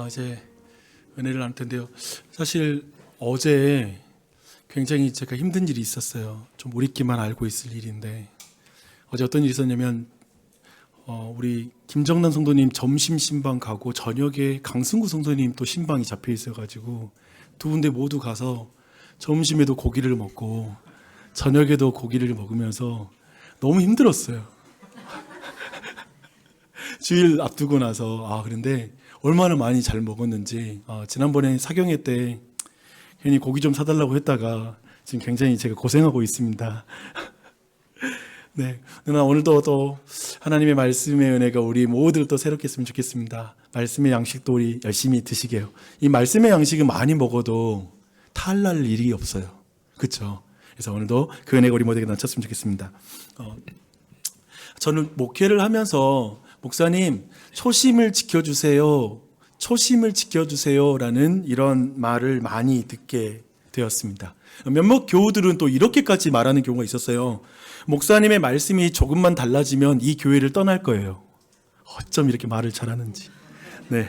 이제 은혜를 나눌 텐데요. 사실 어제 굉장히 제가 힘든 일이 있었어요. 좀 우리끼만 알고 있을 일인데 어제 어떤 일이 있었냐면 우리 김정란 성도님 점심 신방 가고 저녁에 강승구 성도님 또 신방이 잡혀 있어가지고 두 군데 모두 가서 점심에도 고기를 먹고 저녁에도 고기를 먹으면서 너무 힘들었어요. 주일 앞두고 나서 그런데 얼마나 많이 잘 먹었는지 지난번에 사경회 때 괜히 고기 좀 사달라고 했다가 지금 굉장히 제가 고생하고 있습니다. 네, 그러나 오늘도 또 하나님의 말씀의 은혜가 우리 모두를 또 새롭게 했으면 좋겠습니다. 말씀의 양식도 우리 열심히 드시게요. 이 말씀의 양식은 많이 먹어도 탈날 일이 없어요. 그렇죠? 그래서 오늘도 그 은혜가 우리 모두에게 넘쳤으면 좋겠습니다. 저는 목회를 하면서 목사님 초심을 지켜주세요. 초심을 지켜주세요라는 이런 말을 많이 듣게 되었습니다. 몇몇 교우들은 또 이렇게까지 말하는 경우가 있었어요. 목사님의 말씀이 조금만 달라지면 이 교회를 떠날 거예요. 어쩜 이렇게 말을 잘하는지. 네,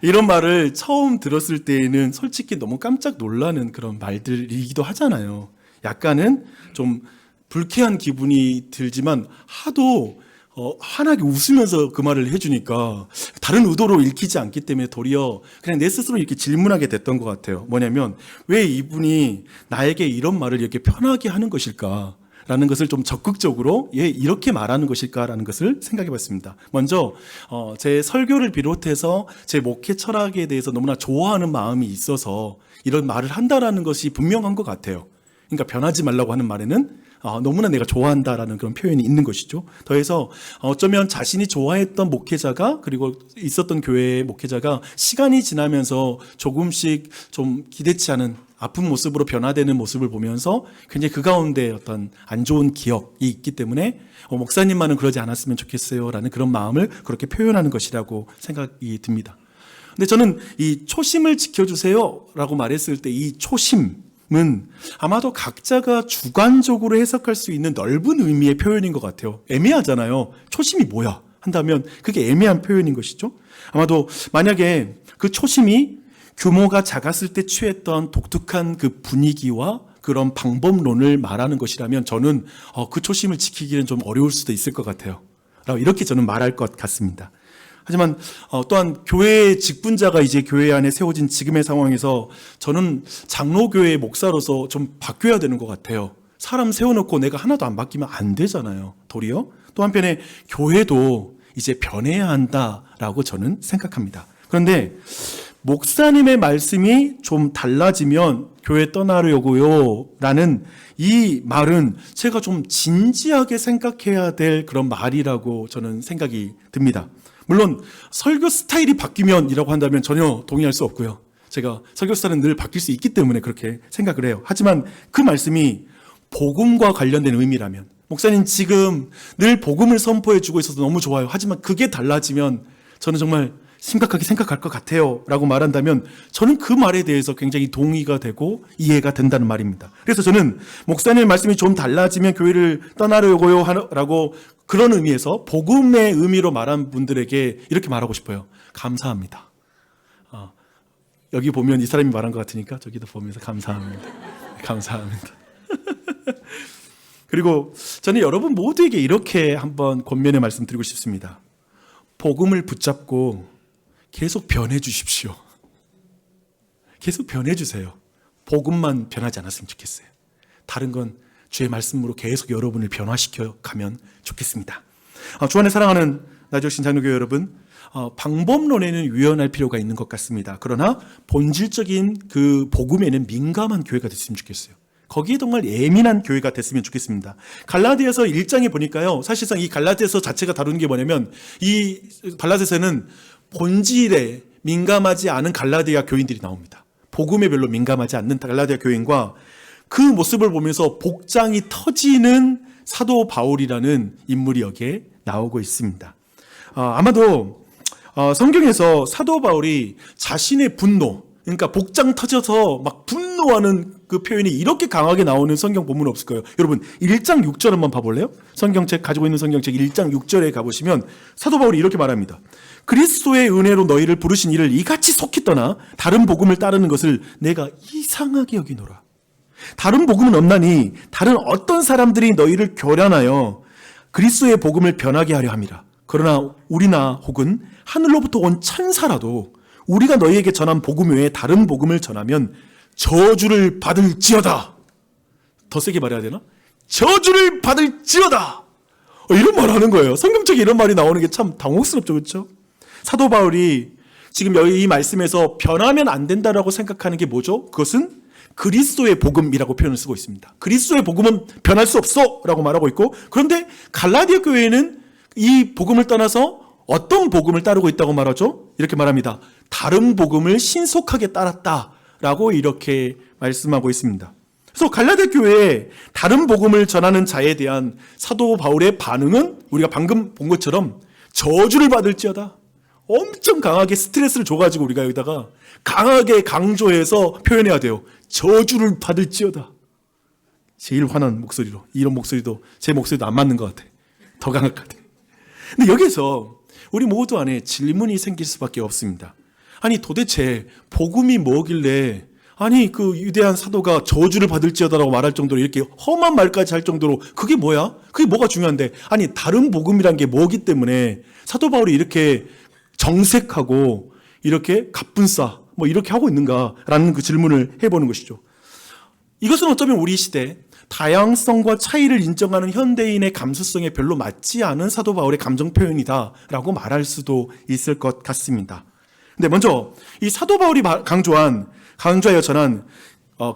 이런 말을 처음 들었을 때에는 솔직히 너무 깜짝 놀라는 그런 말들이기도 하잖아요. 약간은 좀 불쾌한 기분이 들지만 하도 환하게 웃으면서 그 말을 해주니까 다른 의도로 읽히지 않기 때문에 도리어 그냥 내 스스로 이렇게 질문하게 됐던 것 같아요. 뭐냐면 왜 이분이 나에게 이런 말을 이렇게 편하게 하는 것일까? 라는 것을 좀 적극적으로 이렇게 말하는 것일까라는 것을 생각해 봤습니다. 먼저 제 설교를 비롯해서 제 목회 철학에 대해서 너무나 좋아하는 마음이 있어서 이런 말을 한다라는 것이 분명한 것 같아요. 그러니까 변하지 말라고 하는 말에는 너무나 내가 좋아한다라는 그런 표현이 있는 것이죠. 더해서 어쩌면 자신이 좋아했던 목회자가 그리고 있었던 교회의 목회자가 시간이 지나면서 조금씩 좀 기대치 않은 아픈 모습으로 변화되는 모습을 보면서 굉장히 그 가운데 어떤 안 좋은 기억이 있기 때문에 목사님만은 그러지 않았으면 좋겠어요라는 그런 마음을 그렇게 표현하는 것이라고 생각이 듭니다. 근데 저는 이 초심을 지켜주세요라고 말했을 때 이 초심 은 아마도 각자가 주관적으로 해석할 수 있는 넓은 의미의 표현인 것 같아요. 애매하잖아요. 초심이 뭐야? 한다면 그게 애매한 표현인 것이죠. 아마도 만약에 그 초심이 규모가 작았을 때 취했던 독특한 그 분위기와 그런 방법론을 말하는 것이라면 저는 그 초심을 지키기는 좀 어려울 수도 있을 것 같아요. 이렇게 저는 말할 것 같습니다. 하지만 또한 교회의 직분자가 이제 교회 안에 세워진 지금의 상황에서 저는 장로교회의 목사로서 좀 바뀌어야 되는 것 같아요. 사람 세워놓고 내가 하나도 안 바뀌면 안 되잖아요. 도리어 또 한편에 교회도 이제 변해야 한다라고 저는 생각합니다. 그런데 목사님의 말씀이 좀 달라지면 교회 떠나려고요 라는 이 말은 제가 좀 진지하게 생각해야 될 그런 말이라고 저는 생각이 듭니다. 물론 설교 스타일이 바뀌면 이라고 한다면 전혀 동의할 수 없고요. 제가 설교 스타일은 늘 바뀔 수 있기 때문에 그렇게 생각을 해요. 하지만 그 말씀이 복음과 관련된 의미라면 목사님 지금 늘 복음을 선포해 주고 있어서 너무 좋아요. 하지만 그게 달라지면 저는 정말 심각하게 생각할 것 같아요 라고 말한다면 저는 그 말에 대해서 굉장히 동의가 되고 이해가 된다는 말입니다. 그래서 저는 목사님의 말씀이 좀 달라지면 교회를 떠나려고요 라고 그런 의미에서 복음의 의미로 말한 분들에게 이렇게 말하고 싶어요. 감사합니다. 여기 보면 이 사람이 말한 것 같으니까 저기도 보면서 감사합니다. 감사합니다. 그리고 저는 여러분 모두에게 이렇게 한번 권면의 말씀 드리고 싶습니다. 복음을 붙잡고 계속 변해 주십시오. 계속 변해 주세요. 복음만 변하지 않았으면 좋겠어요. 다른 건 주의 말씀으로 계속 여러분을 변화시켜 가면 좋겠습니다. 주 안에 사랑하는 나주신 장로교회 여러분, 방법론에는 유연할 필요가 있는 것 같습니다. 그러나 본질적인 그 복음에는 민감한 교회가 됐으면 좋겠어요. 거기에 정말 예민한 교회가 됐으면 좋겠습니다. 갈라디아서 1장에 보니까요, 사실상 이 갈라디아서 자체가 다루는 게 뭐냐면 이 갈라디아서는 본질에 민감하지 않은 갈라디아 교인들이 나옵니다. 복음에 별로 민감하지 않는 갈라디아 교인과 그 모습을 보면서 복장이 터지는 사도 바울이라는 인물이 여기에 나오고 있습니다. 아마도 성경에서 사도 바울이 자신의 분노, 그러니까 복장 터져서 막 분노하는 그 표현이 이렇게 강하게 나오는 성경 본문은 없을 거예요. 여러분 1장 6절 한번 봐볼래요? 성경책 가지고 있는 성경책 1장 6절에 가보시면 사도 바울이 이렇게 말합니다. 그리스도의 은혜로 너희를 부르신 이를 이같이 속히 떠나 다른 복음을 따르는 것을 내가 이상하게 여기노라. 다른 복음은 없나니 다른 어떤 사람들이 너희를 교란하여 그리스도의 복음을 변하게 하려 함이라. 그러나 우리나 혹은 하늘로부터 온 천사라도 우리가 너희에게 전한 복음 외에 다른 복음을 전하면 저주를 받을지어다. 더 세게 말해야 되나? 저주를 받을지어다. 이런 말 하는 거예요. 성경책에 이런 말이 나오는 게 참 당혹스럽죠. 그렇죠? 사도 바울이 지금 여기 이 말씀에서 변하면 안 된다라고 생각하는 게 뭐죠? 그것은 그리스도의 복음이라고 표현을 쓰고 있습니다. 그리스도의 복음은 변할 수 없어 라고 말하고 있고, 그런데 갈라디아 교회는 이 복음을 떠나서 어떤 복음을 따르고 있다고 말하죠? 이렇게 말합니다. 다른 복음을 신속하게 따랐다라고 이렇게 말씀하고 있습니다. 그래서 갈라디아 교회에 다른 복음을 전하는 자에 대한 사도 바울의 반응은 우리가 방금 본 것처럼 저주를 받을지어다. 엄청 강하게 스트레스를 줘가지고 우리가 여기다가 강하게 강조해서 표현해야 돼요. 저주를 받을지어다. 제일 화난 목소리로. 이런 목소리도 제 목소리도 안 맞는 것 같아. 더 강할 것 같아. 근데 여기서 우리 모두 안에 질문이 생길 수밖에 없습니다. 아니 도대체 복음이 뭐길래 아니 그 위대한 사도가 저주를 받을지어다라고 말할 정도로 이렇게 험한 말까지 할 정도로 그게 뭐야? 그게 뭐가 중요한데? 아니 다른 복음이란 게 뭐기 때문에 사도 바울이 이렇게 정색하고 이렇게 갑분싸 뭐 이렇게 하고 있는가라는 그 질문을 해보는 것이죠. 이것은 어쩌면 우리 시대 다양성과 차이를 인정하는 현대인의 감수성에 별로 맞지 않은 사도 바울의 감정 표현이다라고 말할 수도 있을 것 같습니다. 근데 먼저 이 사도 바울이 강조하여 전한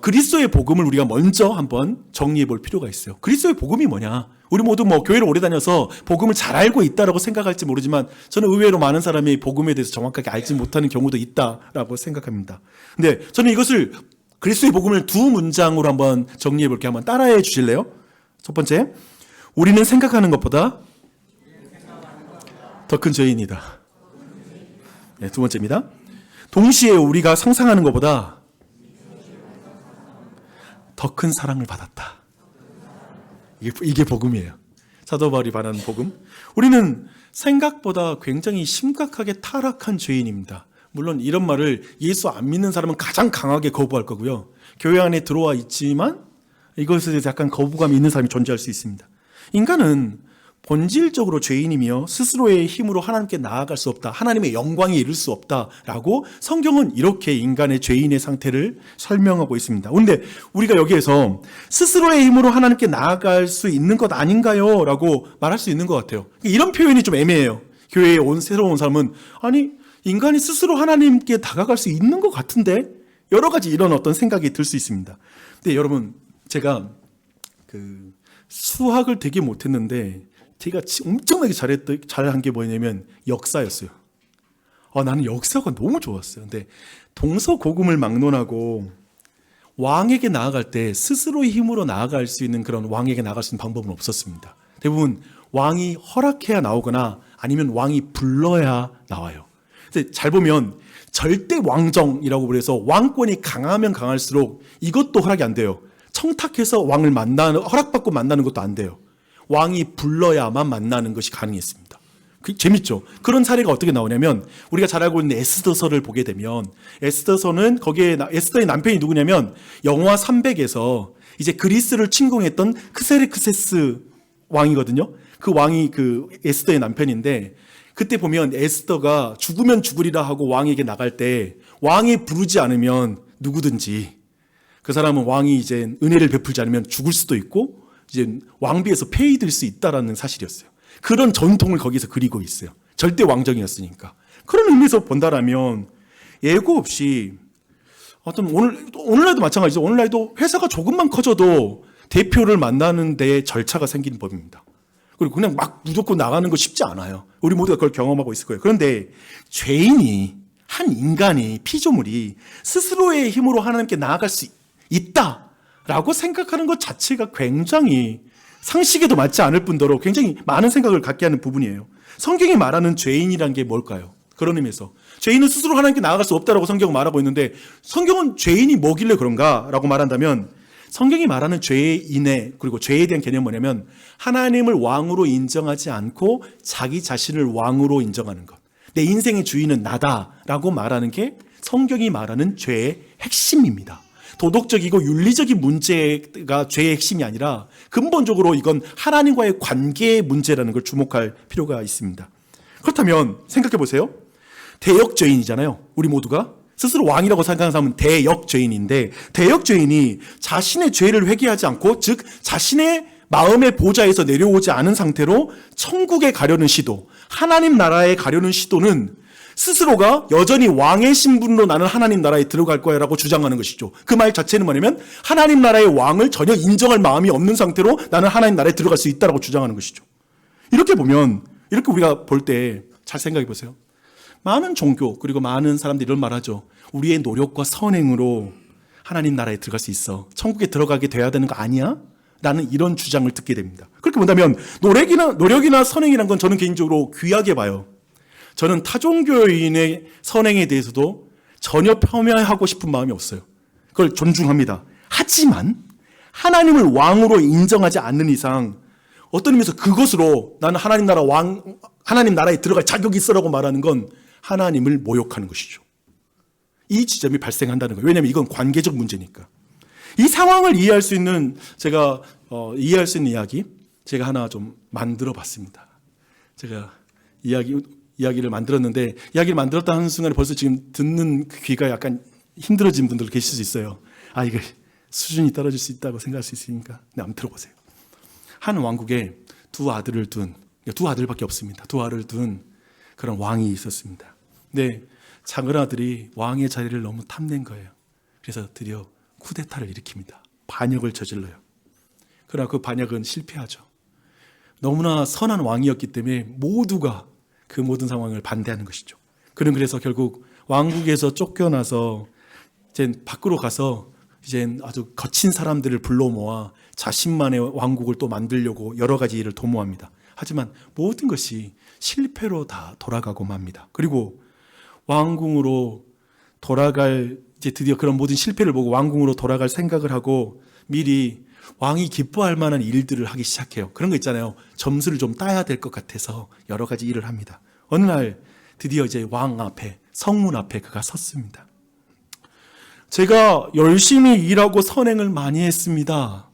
그리스도의 복음을 우리가 먼저 한번 정리해 볼 필요가 있어요. 그리스도의 복음이 뭐냐? 우리 모두 뭐 교회를 오래 다녀서 복음을 잘 알고 있다라고 생각할지 모르지만 저는 의외로 많은 사람이 복음에 대해서 정확하게 알지 못하는 경우도 있다라고 생각합니다. 근데 저는 이것을 그리스도의 복음을 두 문장으로 한번 정리해 볼게요. 한번 따라해 주실래요? 첫 번째, 우리는 생각하는 것보다 더 큰 죄인이다. 네, 두 번째입니다. 동시에 우리가 상상하는 것보다 더 큰 사랑을 받았다. 이게 복음이에요. 사도 바울이 말하는 복음. 우리는 생각보다 굉장히 심각하게 타락한 죄인입니다. 물론 이런 말을 예수 안 믿는 사람은 가장 강하게 거부할 거고요. 교회 안에 들어와 있지만 이것에 대해서 약간 거부감이 있는 사람이 존재할 수 있습니다. 인간은 본질적으로 죄인이며 스스로의 힘으로 하나님께 나아갈 수 없다. 하나님의 영광에 이를 수 없다라고 성경은 이렇게 인간의 죄인의 상태를 설명하고 있습니다. 그런데 우리가 여기에서 스스로의 힘으로 하나님께 나아갈 수 있는 것 아닌가요? 라고 말할 수 있는 것 같아요. 이런 표현이 좀 애매해요. 교회에 새로 온 사람은 아니 인간이 스스로 하나님께 다가갈 수 있는 것 같은데 여러 가지 이런 어떤 생각이 들 수 있습니다. 근데 여러분 제가 수학을 되게 못했는데 제가 엄청나게 잘한 게 뭐냐면 역사였어요. 나는 역사가 너무 좋았어요. 근데 동서고금을 막론하고 왕에게 나아갈 때 스스로의 힘으로 나아갈 수 있는 그런 왕에게 나아갈 수 있는 방법은 없었습니다. 대부분 왕이 허락해야 나오거나 아니면 왕이 불러야 나와요. 근데 잘 보면 절대 왕정이라고 그래서 왕권이 강하면 강할수록 이것도 허락이 안 돼요. 청탁해서 왕을 허락받고 만나는 것도 안 돼요. 왕이 불러야만 만나는 것이 가능했습니다. 재밌죠? 그런 사례가 어떻게 나오냐면 우리가 잘 알고 있는 에스더서를 보게 되면 에스더서는 거기에 에스더의 남편이 누구냐면 영화 300에서 이제 그리스를 침공했던 크세르크세스 왕이거든요. 그 왕이 그 에스더의 남편인데 그때 보면 에스더가 죽으면 죽으리라 하고 왕에게 나갈 때 왕이 부르지 않으면 누구든지 그 사람은 왕이 이제 은혜를 베풀지 않으면 죽을 수도 있고 이제 왕비에서 폐위될 수 있다라는 사실이었어요. 그런 전통을 거기서 그리고 있어요. 절대 왕정이었으니까. 그런 의미에서 본다라면 예고 없이 오늘날도 마찬가지죠. 오늘날도 회사가 조금만 커져도 대표를 만나는 데 절차가 생기는 법입니다. 그리고 그냥 막 무조건 나가는 거 쉽지 않아요. 우리 모두가 그걸 경험하고 있을 거예요. 그런데 죄인이 한 인간이 피조물이 스스로의 힘으로 하나님께 나아갈 수 있다라고 생각하는 것 자체가 굉장히 상식에도 맞지 않을 뿐더러 굉장히 많은 생각을 갖게 하는 부분이에요. 성경이 말하는 죄인이란 게 뭘까요? 그런 의미에서 죄인은 스스로 하나님께 나아갈 수 없다라고 성경은 말하고 있는데, 성경은 죄인이 뭐길래 그런가라고 말한다면, 성경이 말하는 죄인의 그리고 죄에 대한 개념은 뭐냐면 하나님을 왕으로 인정하지 않고 자기 자신을 왕으로 인정하는 것. 내 인생의 주인은 나다라고 말하는 게 성경이 말하는 죄의 핵심입니다. 도덕적이고 윤리적인 문제가 죄의 핵심이 아니라 근본적으로 이건 하나님과의 관계의 문제라는 걸 주목할 필요가 있습니다. 그렇다면 생각해 보세요. 대역죄인이잖아요. 우리 모두가 스스로 왕이라고 생각하는 사람은 대역죄인인데, 대역죄인이 자신의 죄를 회개하지 않고, 즉 자신의 마음의 보좌에서 내려오지 않은 상태로 천국에 가려는 시도, 하나님 나라에 가려는 시도는 스스로가 여전히 왕의 신분으로 나는 하나님 나라에 들어갈 거야 라고 주장하는 것이죠. 그 말 자체는 뭐냐면 하나님 나라의 왕을 전혀 인정할 마음이 없는 상태로 나는 하나님 나라에 들어갈 수 있다라고 주장하는 것이죠. 이렇게 보면, 이렇게 우리가 볼 때 잘 생각해 보세요. 많은 종교 그리고 많은 사람들이 이런 말하죠. 우리의 노력과 선행으로 하나님 나라에 들어갈 수 있어. 천국에 들어가게 돼야 되는 거 아니야? 라는 이런 주장을 듣게 됩니다. 그렇게 본다면 노력이나 선행이라는 건 저는 개인적으로 귀하게 봐요. 저는 타종교인의 선행에 대해서도 전혀 폄하하고 싶은 마음이 없어요. 그걸 존중합니다. 하지만 하나님을 왕으로 인정하지 않는 이상 어떤 의미에서 그것으로 나는 하나님 나라에 들어갈 자격이 있어라고 말하는 건 하나님을 모욕하는 것이죠. 이 지점이 발생한다는 거예요. 왜냐하면 이건 관계적 문제니까. 이 상황을 이해할 수 있는 이야기 제가 하나 좀 만들어 봤습니다. 제가 이야기를 만들었는데, 이야기를 만들었다 하는 순간에 벌써 지금 듣는 귀가 약간 힘들어진 분들 계실 수 있어요. 이거 수준이 떨어질 수 있다고 생각할 수 있으니까 한번 들어보세요. 한 왕국에 두 아들밖에 없습니다. 두 아들을 둔 그런 왕이 있었습니다. 근데 작은 아들이 왕의 자리를 너무 탐낸 거예요. 그래서 드디어 쿠데타를 일으킵니다. 반역을 저질러요. 그러나 그 반역은 실패하죠. 너무나 선한 왕이었기 때문에 모두가 그 모든 상황을 반대하는 것이죠. 그는 그래서 결국 왕국에서 쫓겨나서 이제 밖으로 가서 이제 아주 거친 사람들을 불러 모아 자신만의 왕국을 또 만들려고 여러 가지 일을 도모합니다. 하지만 모든 것이 실패로 다 돌아가고 맙니다. 그리고 왕궁으로 돌아갈, 이제 드디어 그런 모든 실패를 보고 왕궁으로 돌아갈 생각을 하고 미리 왕이 기뻐할 만한 일들을 하기 시작해요. 그런 거 있잖아요. 점수를 좀 따야 될 것 같아서 여러 가지 일을 합니다. 어느 날 드디어 이제 왕 앞에, 성문 앞에 그가 섰습니다. 제가 열심히 일하고 선행을 많이 했습니다.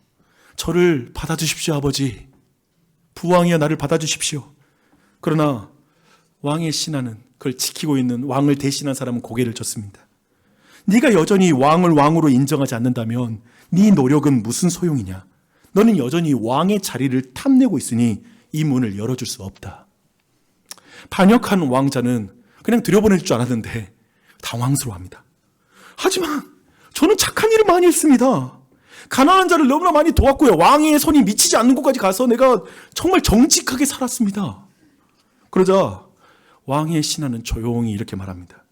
저를 받아주십시오, 아버지. 부왕이여 나를 받아주십시오. 그러나 왕의 신하는, 그걸 지키고 있는 왕을 대신한 사람은 고개를 젓습니다. 네가 여전히 왕을 왕으로 인정하지 않는다면 네 노력은 무슨 소용이냐? 너는 여전히 왕의 자리를 탐내고 있으니 이 문을 열어줄 수 없다. 반역한 왕자는 그냥 들여보낼 줄 알았는데 당황스러워합니다. 하지만 저는 착한 일을 많이 했습니다. 가난한 자를 너무나 많이 도왔고요. 왕의 손이 미치지 않는 곳까지 가서 내가 정말 정직하게 살았습니다. 그러자 왕의 신하는 조용히 이렇게 말합니다.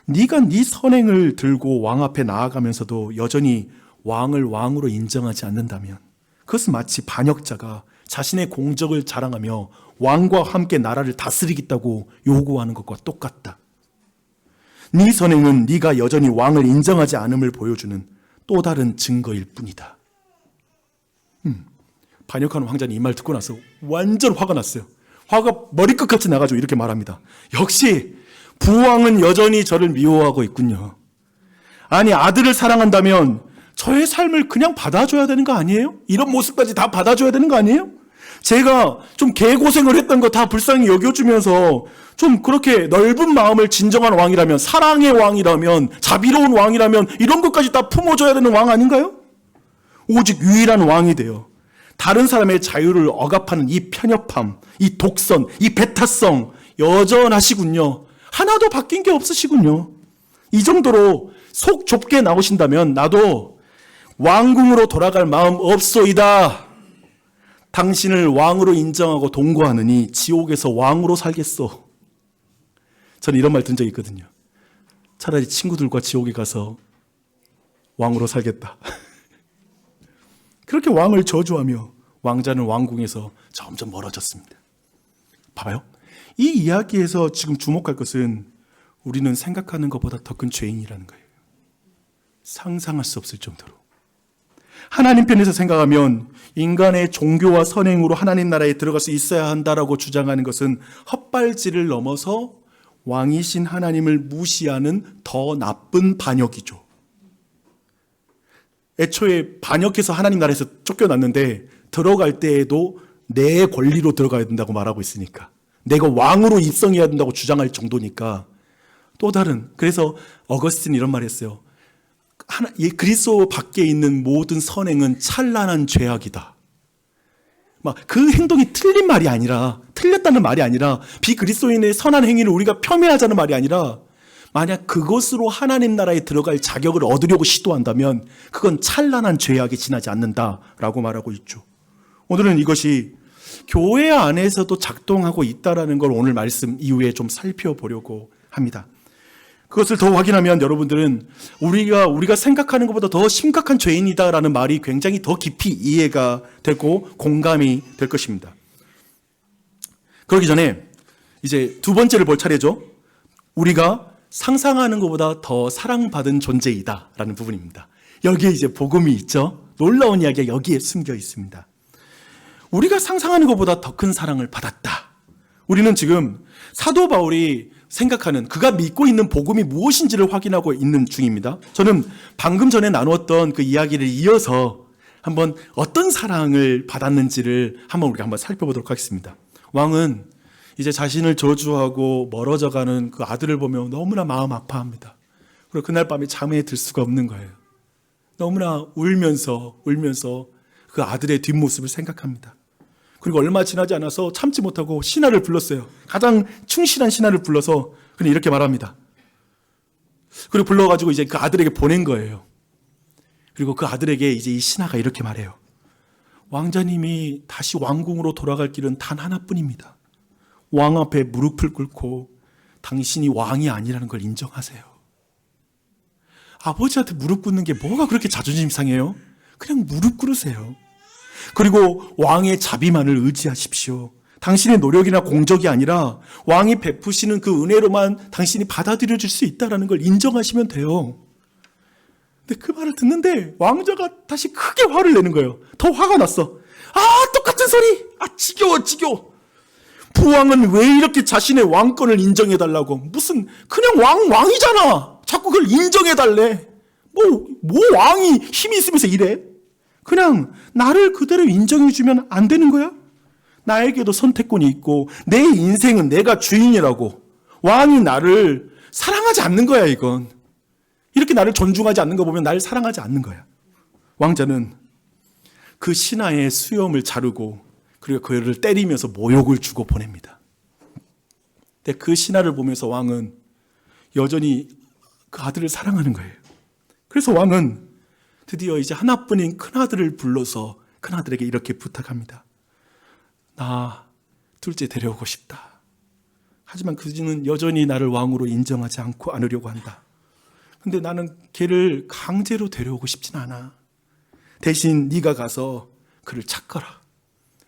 네가 네 선행을 들고 왕 앞에 나아가면서도 여전히 왕을 왕으로 인정하지 않는다면 그것은 마치 반역자가 자신의 공적을 자랑하며 왕과 함께 나라를 다스리겠다고 요구하는 것과 똑같다. 네 선행은 네가 여전히 왕을 인정하지 않음을 보여주는 또 다른 증거일 뿐이다. 반역하는 왕자는 이 말 듣고 나서 완전 화가 났어요. 화가 머리끝까지 나가지고 이렇게 말합니다. 역시 부왕은 여전히 저를 미워하고 있군요. 아니, 아들을 사랑한다면 저의 삶을 그냥 받아줘야 되는 거 아니에요? 이런 모습까지 다 받아줘야 되는 거 아니에요? 제가 좀 개고생을 했던 거 다 불쌍히 여겨주면서 좀 그렇게 넓은 마음을 진정한 왕이라면, 사랑의 왕이라면, 자비로운 왕이라면 이런 것까지 다 품어줘야 되는 왕 아닌가요? 오직 유일한 왕이 되어 다른 사람의 자유를 억압하는 이 편협함, 이 독선, 이 배타성 여전하시군요. 하나도 바뀐 게 없으시군요. 이 정도로 속 좁게 나오신다면 나도 왕궁으로 돌아갈 마음 없소이다. 당신을 왕으로 인정하고 동거하느니 지옥에서 왕으로 살겠소. 저는 이런 말 든 적이 있거든요. 차라리 친구들과 지옥에 가서 왕으로 살겠다. 그렇게 왕을 저주하며 왕자는 왕궁에서 점점 멀어졌습니다. 봐봐요. 이 이야기에서 지금 주목할 것은 우리는 생각하는 것보다 더 큰 죄인이라는 거예요. 상상할 수 없을 정도로. 하나님 편에서 생각하면 인간의 종교와 선행으로 하나님 나라에 들어갈 수 있어야 한다라고 주장하는 것은 헛발질을 넘어서 왕이신 하나님을 무시하는 더 나쁜 반역이죠. 애초에 반역해서 하나님 나라에서 쫓겨났는데 들어갈 때에도 내 권리로 들어가야 된다고 말하고 있으니까, 내가 왕으로 입성해야 된다고 주장할 정도니까 또 다른, 그래서 어거스틴 이런 말 했어요. 그리스도 밖에 있는 모든 선행은 찬란한 죄악이다. 막 그 행동이 틀린 말이 아니라, 틀렸다는 말이 아니라, 비그리스도인의 선한 행위를 우리가 폄훼하자는 말이 아니라, 만약 그것으로 하나님 나라에 들어갈 자격을 얻으려고 시도한다면 그건 찬란한 죄악에 지나지 않는다라고 말하고 있죠. 오늘은 이것이 교회 안에서도 작동하고 있다는 걸 오늘 말씀 이후에 좀 살펴보려고 합니다. 그것을 더 확인하면 여러분들은 우리가 생각하는 것보다 더 심각한 죄인이다라는 말이 굉장히 더 깊이 이해가 되고 공감이 될 것입니다. 그러기 전에 이제 두 번째를 볼 차례죠. 우리가 상상하는 것보다 더 사랑받은 존재이다라는 부분입니다. 여기에 이제 복음이 있죠. 놀라운 이야기가 여기에 숨겨 있습니다. 우리가 상상하는 것보다 더 큰 사랑을 받았다. 우리는 지금 사도 바울이 생각하는, 그가 믿고 있는 복음이 무엇인지를 확인하고 있는 중입니다. 저는 방금 전에 나누었던 그 이야기를 이어서 한번 어떤 사랑을 받았는지를 우리가 한번 살펴보도록 하겠습니다. 왕은 이제 자신을 저주하고 멀어져가는 그 아들을 보며 너무나 마음 아파합니다. 그리고 그날 밤에 잠에 들 수가 없는 거예요. 너무나 울면서 그 아들의 뒷모습을 생각합니다. 그리고 얼마 지나지 않아서 참지 못하고 신하를 불렀어요. 가장 충실한 신하를 불러서 그냥 이렇게 말합니다. 그리고 불러가지고 이제 그 아들에게 보낸 거예요. 그리고 그 아들에게 이제 이 신하가 이렇게 말해요. 왕자님이 다시 왕궁으로 돌아갈 길은 단 하나뿐입니다. 왕 앞에 무릎을 꿇고 당신이 왕이 아니라는 걸 인정하세요. 아버지한테 무릎 꿇는 게 뭐가 그렇게 자존심 상해요? 그냥 무릎 꿇으세요. 그리고 왕의 자비만을 의지하십시오. 당신의 노력이나 공적이 아니라 왕이 베푸시는 그 은혜로만 당신이 받아들여질 수 있다는 걸 인정하시면 돼요. 근데 그 말을 듣는데 왕자가 다시 크게 화를 내는 거예요. 더 화가 났어. 똑같은 소리! 지겨워. 부왕은 왜 이렇게 자신의 왕권을 인정해달라고? 무슨 그냥 왕이잖아. 자꾸 그걸 인정해달래. 뭐 왕이 힘이 있으면서 이래? 그냥 나를 그대로 인정해주면 안 되는 거야? 나에게도 선택권이 있고 내 인생은 내가 주인이라고. 왕이 나를 사랑하지 않는 거야. 이건 이렇게 나를 존중하지 않는 거 보면 나를 사랑하지 않는 거야. 왕자는 그 신하의 수염을 자르고 그리고 그를 때리면서 모욕을 주고 보냅니다. 근데 그 신하를 보면서 왕은 여전히 그 아들을 사랑하는 거예요. 그래서 왕은 드디어 이제 하나뿐인 큰아들을 불러서 큰아들에게 이렇게 부탁합니다. 나 둘째 데려오고 싶다. 하지만 그는 여전히 나를 왕으로 인정하지 않으려고 한다. 근데 나는 걔를 강제로 데려오고 싶진 않아. 대신 네가 가서 그를 찾거라.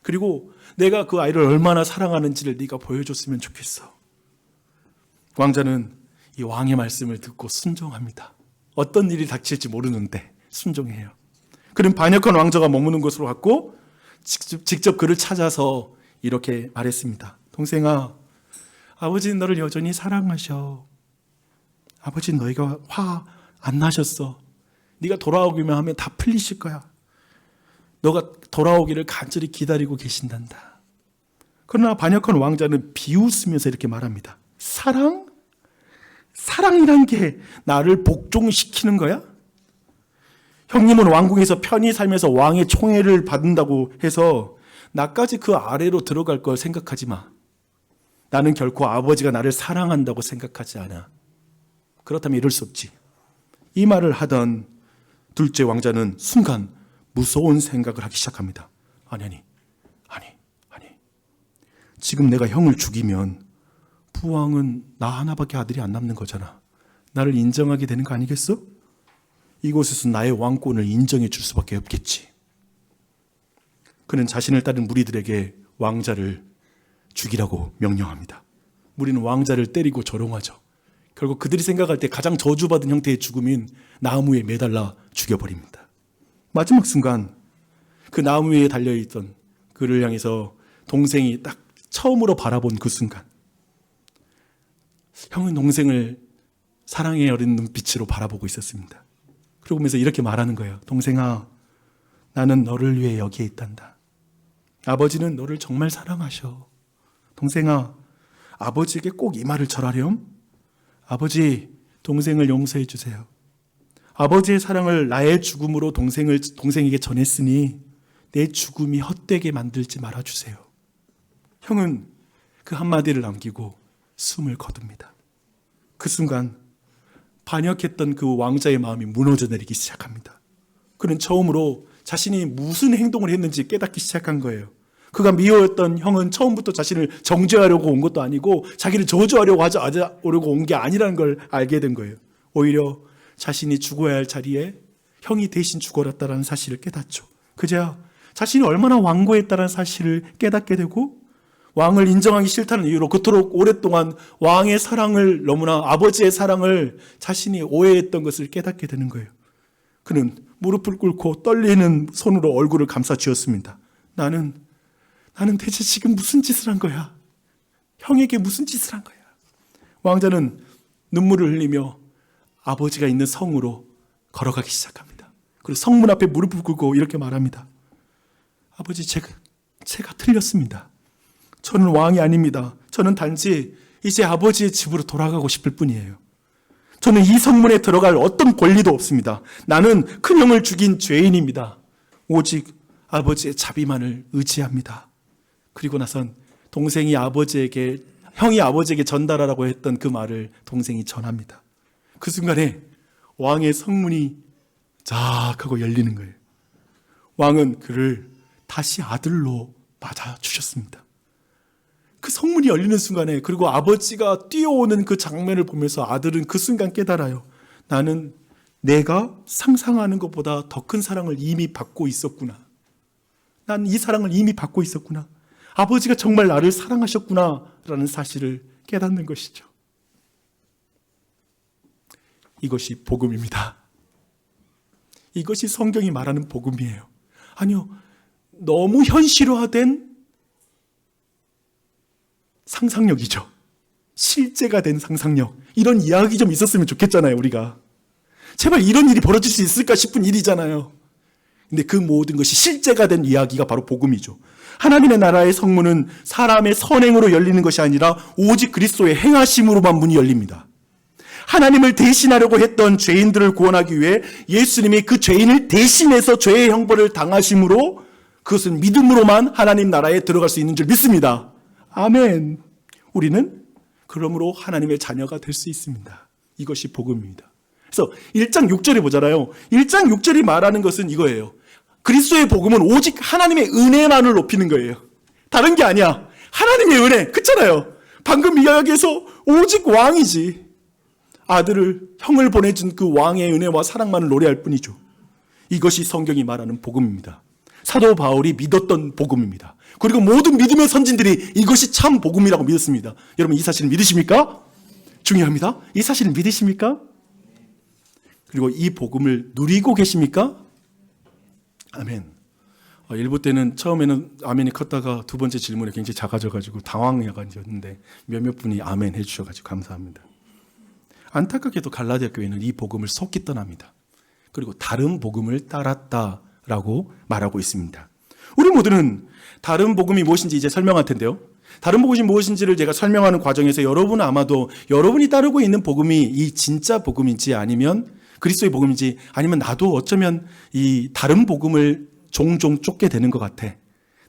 그리고 내가 그 아이를 얼마나 사랑하는지를 네가 보여줬으면 좋겠어. 왕자는 이 왕의 말씀을 듣고 순종합니다. 어떤 일이 닥칠지 모르는데 순종해요. 그는 반역한 왕자가 머무는 곳으로 갔고 직접 그를 찾아서 이렇게 말했습니다. 동생아, 아버지는 너를 여전히 사랑하셔. 아버지는 너희가 화 안 나셨어. 네가 돌아오기만 하면 다 풀리실 거야. 너가 돌아오기를 간절히 기다리고 계신단다. 그러나 반역한 왕자는 비웃으면서 이렇게 말합니다. 사랑이란 게 나를 복종시키는 거야? 형님은 왕궁에서 편히 살면서 왕의 총애를 받는다고 해서 나까지 그 아래로 들어갈 걸 생각하지 마. 나는 결코 아버지가 나를 사랑한다고 생각하지 않아. 그렇다면 이럴 수 없지. 이 말을 하던 둘째 왕자는 순간 무서운 생각을 하기 시작합니다. 아니. 지금 내가 형을 죽이면 부왕은 나 하나밖에 아들이 안 남는 거잖아. 나를 인정하게 되는 거 아니겠어? 이곳에서 나의 왕권을 인정해 줄 수밖에 없겠지. 그는 자신을 따른 무리들에게 왕자를 죽이라고 명령합니다. 무리는 왕자를 때리고 조롱하죠. 결국 그들이 생각할 때 가장 저주받은 형태의 죽음인 나무에 매달라 죽여버립니다. 마지막 순간 그 나무 위에 달려있던 그를 향해서 동생이 딱 처음으로 바라본 그 순간, 형은 동생을 사랑의 어린 눈빛으로 바라보고 있었습니다. 그러면서 이렇게 말하는 거예요. 동생아, 나는 너를 위해 여기에 있단다. 아버지는 너를 정말 사랑하셔. 동생아, 아버지에게 꼭 이 말을 전하렴. 아버지, 동생을 용서해 주세요. 아버지의 사랑을 나의 죽음으로 동생에게 전했으니 내 죽음이 헛되게 만들지 말아주세요. 형은 그 한마디를 남기고 숨을 거둡니다. 그 순간 반역했던 그 왕자의 마음이 무너져 내리기 시작합니다. 그는 처음으로 자신이 무슨 행동을 했는지 깨닫기 시작한 거예요. 그가 미워했던 형은 처음부터 자신을 정죄하려고 온 것도 아니고 자기를 저주하려고 온 게 아니라는 걸 알게 된 거예요. 오히려 자신이 죽어야 할 자리에 형이 대신 죽어랐다는 사실을 깨닫죠. 그제야 자신이 얼마나 완고했다는 사실을 깨닫게 되고 왕을 인정하기 싫다는 이유로 그토록 오랫동안 왕의 사랑을 너무나 아버지의 사랑을 자신이 오해했던 것을 깨닫게 되는 거예요. 그는 무릎을 꿇고 떨리는 손으로 얼굴을 감싸 쥐었습니다. 나는 대체 지금 무슨 짓을 한 거야? 형에게 무슨 짓을 한 거야? 왕자는 눈물을 흘리며 아버지가 있는 성으로 걸어가기 시작합니다. 그리고 성문 앞에 무릎을 꿇고 이렇게 말합니다. 아버지, 제가 틀렸습니다. 저는 왕이 아닙니다. 저는 단지 이제 아버지의 집으로 돌아가고 싶을 뿐이에요. 저는 이 성문에 들어갈 어떤 권리도 없습니다. 나는 큰형을 죽인 죄인입니다. 오직 아버지의 자비만을 의지합니다. 그리고 나선 형이 아버지에게 전달하라고 했던 그 말을 동생이 전합니다. 그 순간에 왕의 성문이 쫙 하고 열리는 거예요. 왕은 그를 다시 아들로 맞아주셨습니다. 그 성문이 열리는 순간에, 그리고 아버지가 뛰어오는 그 장면을 보면서 아들은 그 순간 깨달아요. 나는 내가 상상하는 것보다 더 큰 사랑을 이미 받고 있었구나. 난 이 사랑을 이미 받고 있었구나. 아버지가 정말 나를 사랑하셨구나 라는 사실을 깨닫는 것이죠. 이것이 복음입니다. 이것이 성경이 말하는 복음이에요. 아니요, 너무 현실화된 상상력이죠. 실제가 된 상상력. 이런 이야기 좀 있었으면 좋겠잖아요, 우리가. 제발 이런 일이 벌어질 수 있을까 싶은 일이잖아요. 근데 그 모든 것이 실제가 된 이야기가 바로 복음이죠. 하나님의 나라의 성문은 사람의 선행으로 열리는 것이 아니라 오직 그리스도의 행하심으로만 문이 열립니다. 하나님을 대신하려고 했던 죄인들을 구원하기 위해 예수님이 그 죄인을 대신해서 죄의 형벌을 당하심으로 그것은 믿음으로만 하나님 나라에 들어갈 수 있는 줄 믿습니다. 아멘. 우리는 그러므로 하나님의 자녀가 될 수 있습니다. 이것이 복음입니다. 그래서 1장 6절에 보잖아요. 1장 6절이 말하는 것은 이거예요. 그리스도의 복음은 오직 하나님의 은혜만을 높이는 거예요. 다른 게 아니야. 하나님의 은혜. 그렇잖아요. 방금 이야기에서 오직 왕이지. 형을 보내준 그 왕의 은혜와 사랑만을 노래할 뿐이죠. 이것이 성경이 말하는 복음입니다. 사도 바울이 믿었던 복음입니다. 그리고 모든 믿음의 선진들이 이것이 참 복음이라고 믿었습니다. 여러분, 이 사실을 믿으십니까? 중요합니다. 이 사실을 믿으십니까? 그리고 이 복음을 누리고 계십니까? 아멘. 1부 때는 처음에는 아멘이 컸다가 두 번째 질문에 굉장히 작아져가지고 당황해가지고 몇몇 분이 아멘 해주셔가지고 감사합니다. 안타깝게도 갈라디아 교회는 이 복음을 속기 떠납니다. 그리고 다른 복음을 따랐다라고 말하고 있습니다. 우리 모두는 다른 복음이 무엇인지 이제 설명할 텐데요. 다른 복음이 무엇인지를 제가 설명하는 과정에서 여러분은 아마도 여러분이 따르고 있는 복음이 이 진짜 복음인지 아니면 그리스도의 복음인지 아니면 나도 어쩌면 이 다른 복음을 종종 쫓게 되는 것 같아.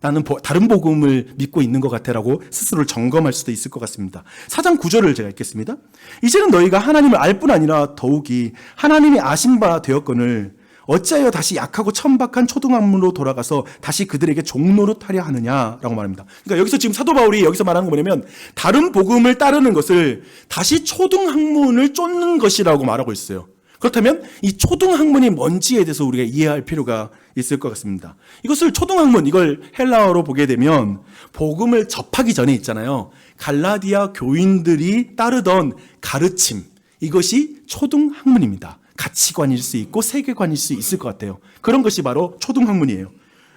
나는 다른 복음을 믿고 있는 것 같아라고 스스로를 점검할 수도 있을 것 같습니다. 4장 9절을 제가 읽겠습니다. 이제는 너희가 하나님을 알 뿐 아니라 더욱이 하나님이 아신 바 되었거늘 어찌하여 다시 약하고 천박한 초등학문으로 돌아가서 다시 그들에게 종노릇하려 하느냐라고 말합니다. 그러니까 여기서 지금 사도 바울이 여기서 말하는 거 뭐냐면 다른 복음을 따르는 것을 다시 초등학문을 쫓는 것이라고 말하고 있어요. 그렇다면 이 초등학문이 뭔지에 대해서 우리가 이해할 필요가 있을 것 같습니다. 이것을 초등학문, 이걸 헬라어로 보게 되면 복음을 접하기 전에 있잖아요. 갈라디아 교인들이 따르던 가르침, 이것이 초등학문입니다. 가치관일 수 있고 세계관일 수 있을 것 같아요. 그런 것이 바로 초등학문이에요.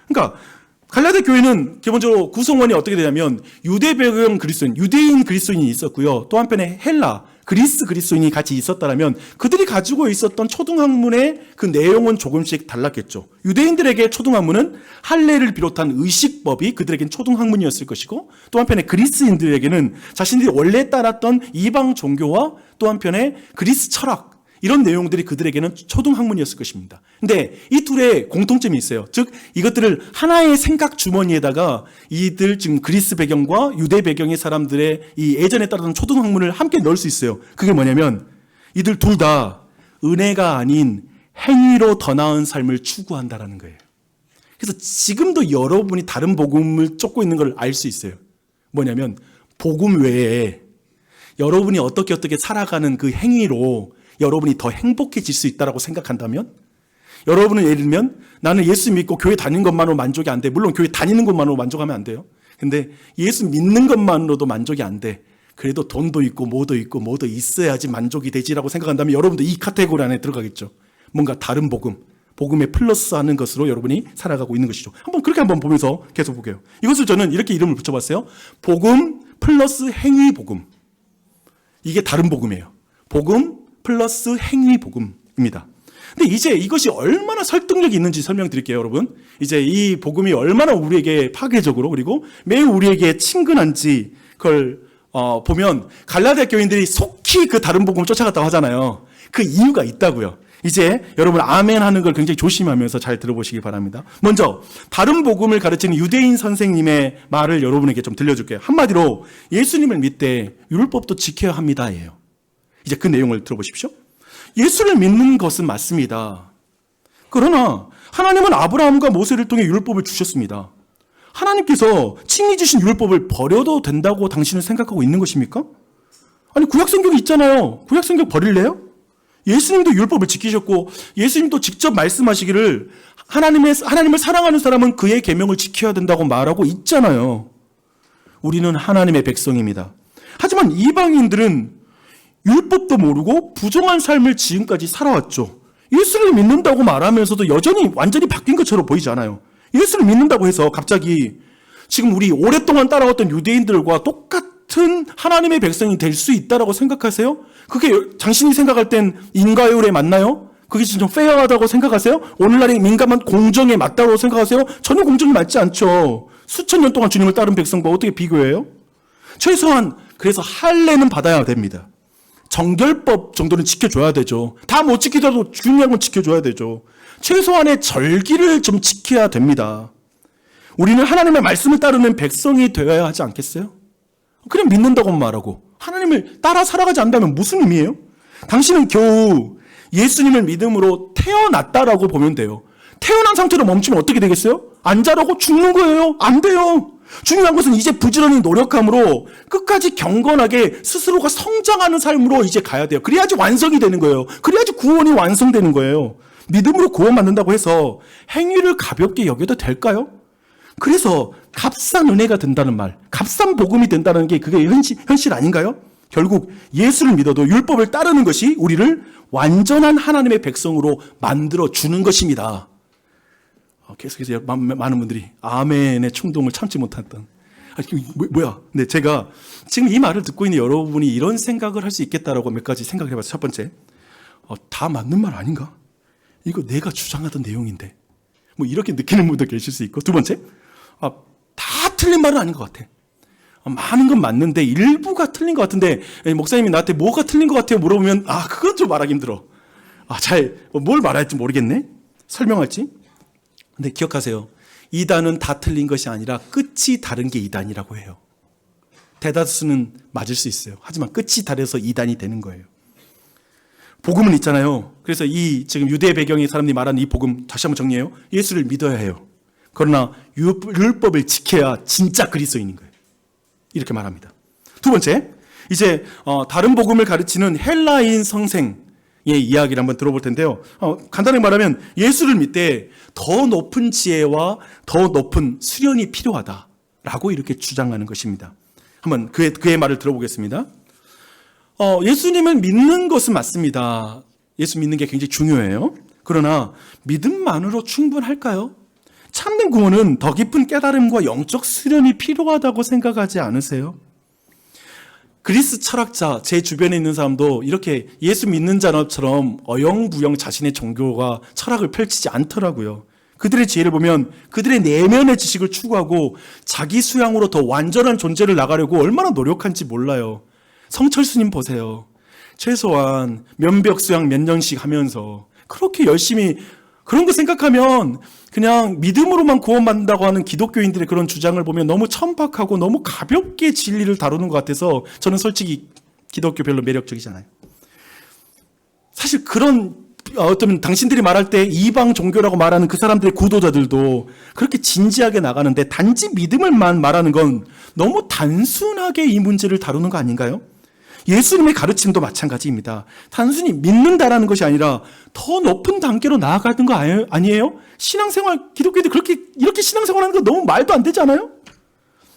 그러니까 갈라디아 교회는 기본적으로 구성원이 어떻게 되냐면 유대 배경 그리스도인, 유대인 그리스도인이 있었고요. 또 한편에 헬라, 그리스 그리스도인이 같이 있었다면 그들이 가지고 있었던 초등학문의 그 내용은 조금씩 달랐겠죠. 유대인들에게 초등학문은 할례를 비롯한 의식법이 그들에겐 초등학문이었을 것이고, 또 한편에 그리스인들에게는 자신들이 원래 따랐던 이방 종교와 또 한편에 그리스 철학, 이런 내용들이 그들에게는 초등학문이었을 것입니다. 근데 이 둘의 공통점이 있어요. 즉 이것들을 하나의 생각 주머니에다가 이들 지금 그리스 배경과 유대 배경의 사람들의 이 예전에 따르던 초등학문을 함께 넣을 수 있어요. 그게 뭐냐면 이들 둘 다 은혜가 아닌 행위로 더 나은 삶을 추구한다라는 거예요. 그래서 지금도 여러분이 다른 복음을 쫓고 있는 걸 알 수 있어요. 뭐냐면 복음 외에 여러분이 어떻게 살아가는 그 행위로 여러분이 더 행복해질 수 있다고 생각한다면, 여러분은 예를 들면 나는 예수 믿고 교회 다니는 것만으로 만족이 안 돼. 물론 교회 다니는 것만으로 만족하면 안 돼요. 근데 예수 믿는 것만으로도 만족이 안 돼. 그래도 돈도 있고 뭐도 있어야지 만족이 되지라고 생각한다면 여러분도 이 카테고리 안에 들어가겠죠. 뭔가 다른 복음에 플러스하는 것으로 여러분이 살아가고 있는 것이죠. 그렇게 한번 보면서 계속 볼게요. 이것을 저는 이렇게 이름을 붙여봤어요. 복음 플러스 행위 복음. 이게 다른 복음이에요. 복음 플러스 행위 복음입니다. 근데 이제 이것이 얼마나 설득력이 있는지 설명드릴게요, 여러분. 이제 이 복음이 얼마나 우리에게 파괴적으로 그리고 매우 우리에게 친근한지 그걸 보면 갈라디아 교인들이 속히 그 다른 복음을 쫓아갔다고 하잖아요. 그 이유가 있다고요. 이제 여러분 아멘 하는 걸 굉장히 조심하면서 잘 들어보시기 바랍니다. 먼저 다른 복음을 가르치는 유대인 선생님의 말을 여러분에게 좀 들려줄게요. 한마디로 예수님을 믿되 율법도 지켜야 합니다예요. 이제 그 내용을 들어보십시오. 예수를 믿는 것은 맞습니다. 그러나 하나님은 아브라함과 모세를 통해 율법을 주셨습니다. 하나님께서 친히 주신 율법을 버려도 된다고 당신은 생각하고 있는 것입니까? 아니 구약성경이 있잖아요. 구약성경 버릴래요? 예수님도 율법을 지키셨고 예수님도 직접 말씀하시기를 하나님을 사랑하는 사람은 그의 계명을 지켜야 된다고 말하고 있잖아요. 우리는 하나님의 백성입니다. 하지만 이방인들은 율법도 모르고 부정한 삶을 지금까지 살아왔죠. 예수를 믿는다고 말하면서도 여전히 완전히 바뀐 것처럼 보이지 않아요. 예수를 믿는다고 해서 갑자기 지금 우리 오랫동안 따라왔던 유대인들과 똑같은 하나님의 백성이 될 수 있다고 생각하세요? 그게 당신이 생각할 땐 인과율에 맞나요? 그게 진짜 페어하다고 생각하세요? 오늘날의 민감한 공정에 맞다고 생각하세요? 전혀 공정이 맞지 않죠. 수천 년 동안 주님을 따른 백성과 어떻게 비교해요? 최소한 그래서 할례는 받아야 됩니다. 정결법 정도는 지켜줘야 되죠. 다 못 지키더라도 중요한 건 지켜줘야 되죠. 최소한의 절기를 좀 지켜야 됩니다. 우리는 하나님의 말씀을 따르는 백성이 되어야 하지 않겠어요? 그냥 믿는다고만 말하고 하나님을 따라 살아가지 않는다면 무슨 의미예요? 당신은 겨우 예수님을 믿음으로 태어났다라고 보면 돼요. 태어난 상태로 멈추면 어떻게 되겠어요? 안 자라고 죽는 거예요. 안 돼요. 중요한 것은 이제 부지런히 노력함으로 끝까지 경건하게 스스로가 성장하는 삶으로 이제 가야 돼요. 그래야지 완성이 되는 거예요. 그래야지 구원이 완성되는 거예요. 믿음으로 구원받는다고 해서 행위를 가볍게 여겨도 될까요? 그래서 값싼 은혜가 된다는 말, 값싼 복음이 된다는 게 그게 현실 아닌가요? 결국 예수를 믿어도 율법을 따르는 것이 우리를 완전한 하나님의 백성으로 만들어주는 것입니다. 계속해서 많은 분들이 아멘의 충동을 참지 못했던. 뭐야? 네, 제가 지금 이 말을 듣고 있는 여러분이 이런 생각을 할 수 있겠다라고 몇 가지 생각을 해봤어요. 첫 번째, 다 맞는 말 아닌가? 이거 내가 주장하던 내용인데. 뭐 이렇게 느끼는 분도 계실 수 있고. 두 번째, 다 틀린 말은 아닌 것 같아. 많은 건 맞는데 일부가 틀린 것 같은데 목사님이 나한테 뭐가 틀린 것 같아요 물어보면 그건 좀 말하기 힘들어. 뭘 말할지 모르겠네. 설명할지. 근데 기억하세요. 이단은 다 틀린 것이 아니라 끝이 다른 게 이단이라고 해요. 대다수는 맞을 수 있어요. 하지만 끝이 다르서 이단이 되는 거예요. 복음은 있잖아요. 그래서 이 지금 유대 배경의 사람들이 말하는 이 복음 다시 한번 정리해요. 예수를 믿어야 해요. 그러나 율법을 지켜야 진짜 그리스도인인 거예요. 이렇게 말합니다. 두 번째, 이제 다른 복음을 가르치는 헬라인 성생의 이야기를 한번 들어볼 텐데요. 간단하게 말하면 예수를 믿되 더 높은 지혜와 더 높은 수련이 필요하다라고 이렇게 주장하는 것입니다. 한번 그의 말을 들어보겠습니다. 예수님을 믿는 것은 맞습니다. 예수 믿는 게 굉장히 중요해요. 그러나 믿음만으로 충분할까요? 참된 구원은 더 깊은 깨달음과 영적 수련이 필요하다고 생각하지 않으세요? 그리스 철학자, 제 주변에 있는 사람도 이렇게 예수 믿는 자처럼 어영부영 자신의 종교와 철학을 펼치지 않더라고요. 그들의 지혜를 보면 그들의 내면의 지식을 추구하고 자기 수양으로 더 완전한 존재를 나가려고 얼마나 노력한지 몰라요. 성철수님 보세요. 최소한 면벽 수양 몇 년씩 하면서 그렇게 열심히, 그런 거 생각하면 그냥 믿음으로만 구원받는다고 하는 기독교인들의 그런 주장을 보면 너무 천박하고 너무 가볍게 진리를 다루는 것 같아서 저는 솔직히 기독교 별로 매력적이잖아요. 사실 그런 어떤 당신들이 말할 때 이방 종교라고 말하는 그 사람들의 구도자들도 그렇게 진지하게 나가는데 단지 믿음을만 말하는 건 너무 단순하게 이 문제를 다루는 거 아닌가요? 예수님의 가르침도 마찬가지입니다. 단순히 믿는다라는 것이 아니라 더 높은 단계로 나아가는 거 아니에요? 신앙생활, 기독교인들 이렇게 신앙생활하는 거 너무 말도 안 되지 않아요?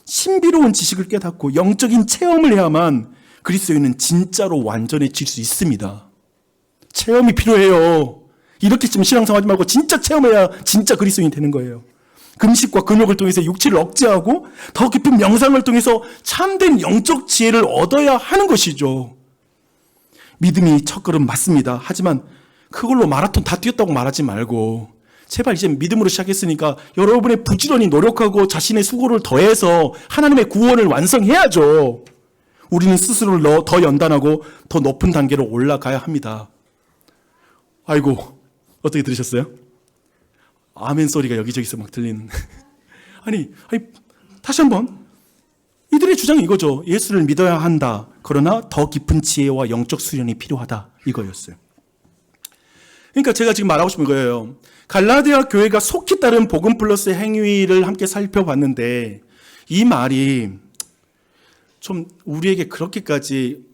신비로운 지식을 깨닫고 영적인 체험을 해야만 그리스도인은 진짜로 완전해질 수 있습니다. 체험이 필요해요. 이렇게 좀 신앙생활하지 말고 진짜 체험해야 진짜 그리스도인이 되는 거예요. 금식과 근욕을 통해서 육체를 억제하고 더 깊은 명상을 통해서 참된 영적 지혜를 얻어야 하는 것이죠. 믿음이 첫걸음 맞습니다. 하지만 그걸로 마라톤 다 뛰었다고 말하지 말고 제발 이제 믿음으로 시작했으니까 여러분의 부지런히 노력하고 자신의 수고를 더해서 하나님의 구원을 완성해야죠. 우리는 스스로를 더 연단하고 더 높은 단계로 올라가야 합니다. 아이고, 어떻게 들으셨어요? 아멘 소리가 여기저기서 막 들리는. 아니, 다시 한번. 이들의 주장이 이거죠. 예수를 믿어야 한다. 그러나 더 깊은 지혜와 영적 수련이 필요하다. 이거였어요. 그러니까 제가 지금 말하고 싶은 거예요. 갈라디아 교회가 속히 따른 복음 플러스 행위를 함께 살펴봤는데 이 말이 좀 우리에게 그렇게까지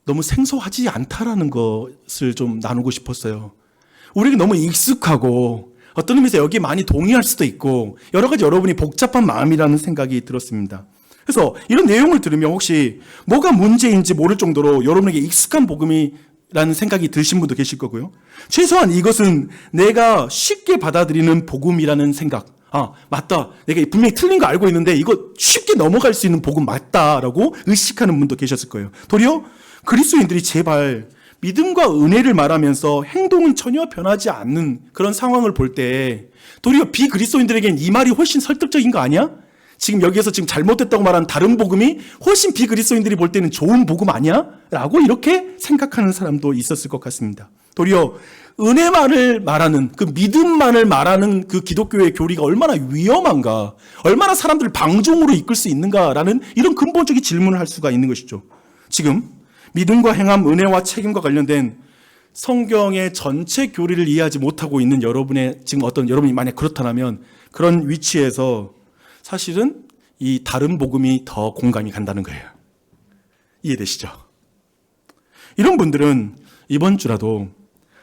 너무 생소하지 않다라는 것을 좀 나누고 싶었어요. 우리에게 너무 익숙하고 어떤 의미에서 여기에 많이 동의할 수도 있고 여러 가지 여러분이 복잡한 마음이라는 생각이 들었습니다. 그래서 이런 내용을 들으면 혹시 뭐가 문제인지 모를 정도로 여러분에게 익숙한 복음이라는 생각이 드신 분도 계실 거고요. 최소한 이것은 내가 쉽게 받아들이는 복음이라는 생각. 아, 맞다. 내가 분명히 틀린 거 알고 있는데 이거 쉽게 넘어갈 수 있는 복음 맞다라고 의식하는 분도 계셨을 거예요. 도리어 그리스도인들이 제발 믿음과 은혜를 말하면서 행동은 전혀 변하지 않는 그런 상황을 볼 때 도리어 비그리스도인들에겐 이 말이 훨씬 설득적인 거 아니야? 지금 여기에서 지금 잘못됐다고 말하는 다른 복음이 훨씬 비그리스도인들이 볼 때는 좋은 복음 아니야? 라고 이렇게 생각하는 사람도 있었을 것 같습니다. 도리어 은혜만을 말하는 그 믿음만을 말하는 그 기독교의 교리가 얼마나 위험한가, 얼마나 사람들을 방종으로 이끌 수 있는가라는 이런 근본적인 질문을 할 수가 있는 것이죠. 지금 믿음과 행함, 은혜와 책임과 관련된 성경의 전체 교리를 이해하지 못하고 있는 여러분의 지금 여러분이 만약 그렇다면 그런 위치에서 사실은 이 다른 복음이 더 공감이 간다는 거예요. 이해되시죠? 이런 분들은 이번 주라도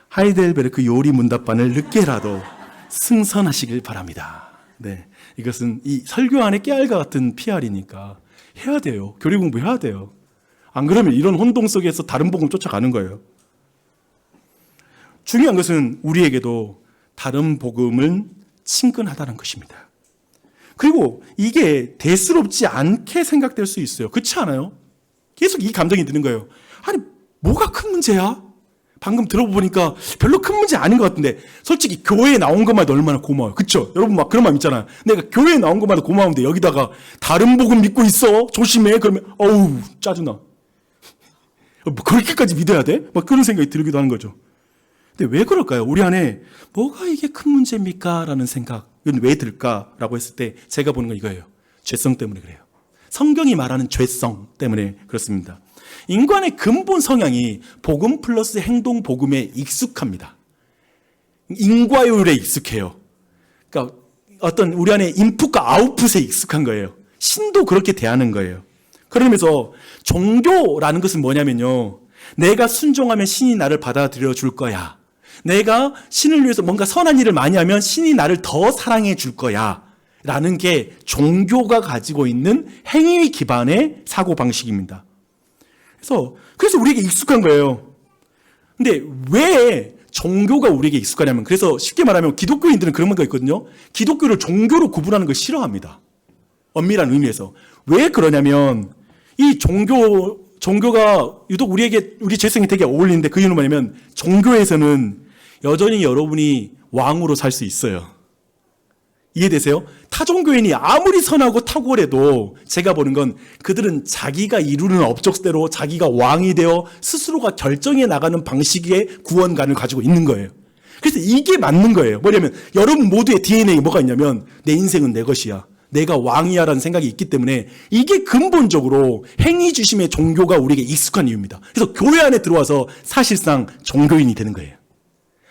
하이델베르크 요리 문답반을 늦게라도 승선하시길 바랍니다. 네, 이것은 이 설교 안에 깨알과 같은 PR이니까 해야 돼요. 교리 공부해야 돼요. 안 그러면 이런 혼동 속에서 다른 복음 쫓아가는 거예요. 중요한 것은 우리에게도 다른 복음은 친근하다는 것입니다. 그리고 이게 대수롭지 않게 생각될 수 있어요. 그렇지 않아요? 계속 이 감정이 드는 거예요. 아니, 뭐가 큰 문제야? 방금 들어보니까 별로 큰 문제 아닌 것 같은데 솔직히 교회에 나온 것마다 얼마나 고마워요. 그렇죠? 여러분 막 그런 마음 있잖아요. 내가 교회에 나온 것마다 고마운데 여기다가 다른 복음 믿고 있어? 조심해. 그러면 어우 짜증나. 그렇게까지 믿어야 돼? 막 그런 생각이 들기도 하는 거죠. 근데 왜 그럴까요? 우리 안에 뭐가 이게 큰 문제입니까? 라는 생각은 왜 들까라고 했을 때 제가 보는 건 이거예요. 죄성 때문에 그래요. 성경이 말하는 죄성 때문에 그렇습니다. 인간의 근본 성향이 복음 플러스 행동 복음에 익숙합니다. 인과율에 익숙해요. 그러니까 어떤 우리 안에 인풋과 아웃풋에 익숙한 거예요. 신도 그렇게 대하는 거예요. 그러면서 종교라는 것은 뭐냐면요. 내가 순종하면 신이 나를 받아들여 줄 거야. 내가 신을 위해서 뭔가 선한 일을 많이 하면 신이 나를 더 사랑해 줄 거야. 라는 게 종교가 가지고 있는 행위 기반의 사고방식입니다. 그래서 우리에게 익숙한 거예요. 근데 왜 종교가 우리에게 익숙하냐면, 그래서 쉽게 말하면 기독교인들은 그런 거 있거든요. 기독교를 종교로 구분하는 걸 싫어합니다. 엄밀한 의미에서. 왜 그러냐면 이 종교가 유독 우리 죄성이 되게 어울리는데, 그 이유는 뭐냐면 종교에서는 여전히 여러분이 왕으로 살 수 있어요. 이해되세요? 타종교인이 아무리 선하고 탁월해도 제가 보는 건 그들은 자기가 이루는 업적대로 자기가 왕이 되어 스스로가 결정해 나가는 방식의 구원관을 가지고 있는 거예요. 그래서 이게 맞는 거예요. 뭐냐면 여러분 모두의 DNA에 뭐가 있냐면 내 인생은 내 것이야, 내가 왕이야 라는 생각이 있기 때문에 이게 근본적으로 행위주심의 종교가 우리에게 익숙한 이유입니다. 그래서 교회 안에 들어와서 사실상 종교인이 되는 거예요.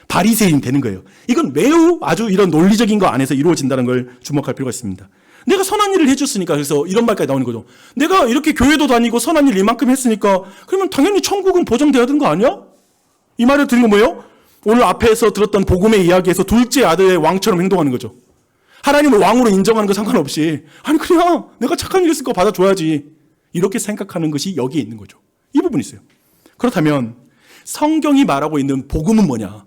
바리새인이 되는 거예요. 이건 매우 아주 이런 논리적인 거 안에서 이루어진다는 걸 주목할 필요가 있습니다. 내가 선한 일을 해줬으니까, 그래서 이런 말까지 나오는 거죠. 내가 이렇게 교회도 다니고 선한 일 이만큼 했으니까 그러면 당연히 천국은 보장돼야 되는 거 아니야? 이 말을 드린 건 뭐예요? 오늘 앞에서 들었던 복음의 이야기에서 둘째 아들의 왕처럼 행동하는 거죠. 하나님을 왕으로 인정하는 거 상관없이, 아니 그냥 내가 착한 일 했으니까 받아줘야지, 이렇게 생각하는 것이 여기에 있는 거죠. 이 부분이 있어요. 그렇다면 성경이 말하고 있는 복음은 뭐냐?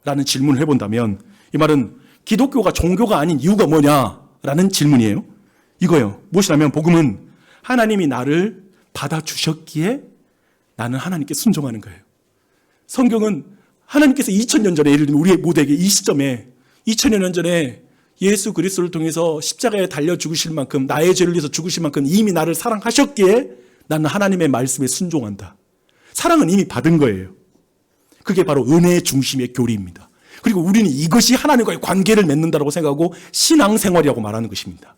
라는 질문을 해본다면, 이 말은 기독교가 종교가 아닌 이유가 뭐냐라는 질문이에요. 이거예요. 무엇이냐면 복음은 하나님이 나를 받아주셨기에 나는 하나님께 순종하는 거예요. 성경은 하나님께서 2000년 전에, 예를 들면 우리의 모두에게 이 시점에 2000년 전에 예수 그리스도를 통해서 십자가에 달려 죽으실 만큼, 나의 죄를 위해서 죽으실 만큼 이미 나를 사랑하셨기에 나는 하나님의 말씀에 순종한다. 사랑은 이미 받은 거예요. 그게 바로 은혜의 중심의 교리입니다. 그리고 우리는 이것이 하나님과의 관계를 맺는다고 생각하고 신앙생활이라고 말하는 것입니다.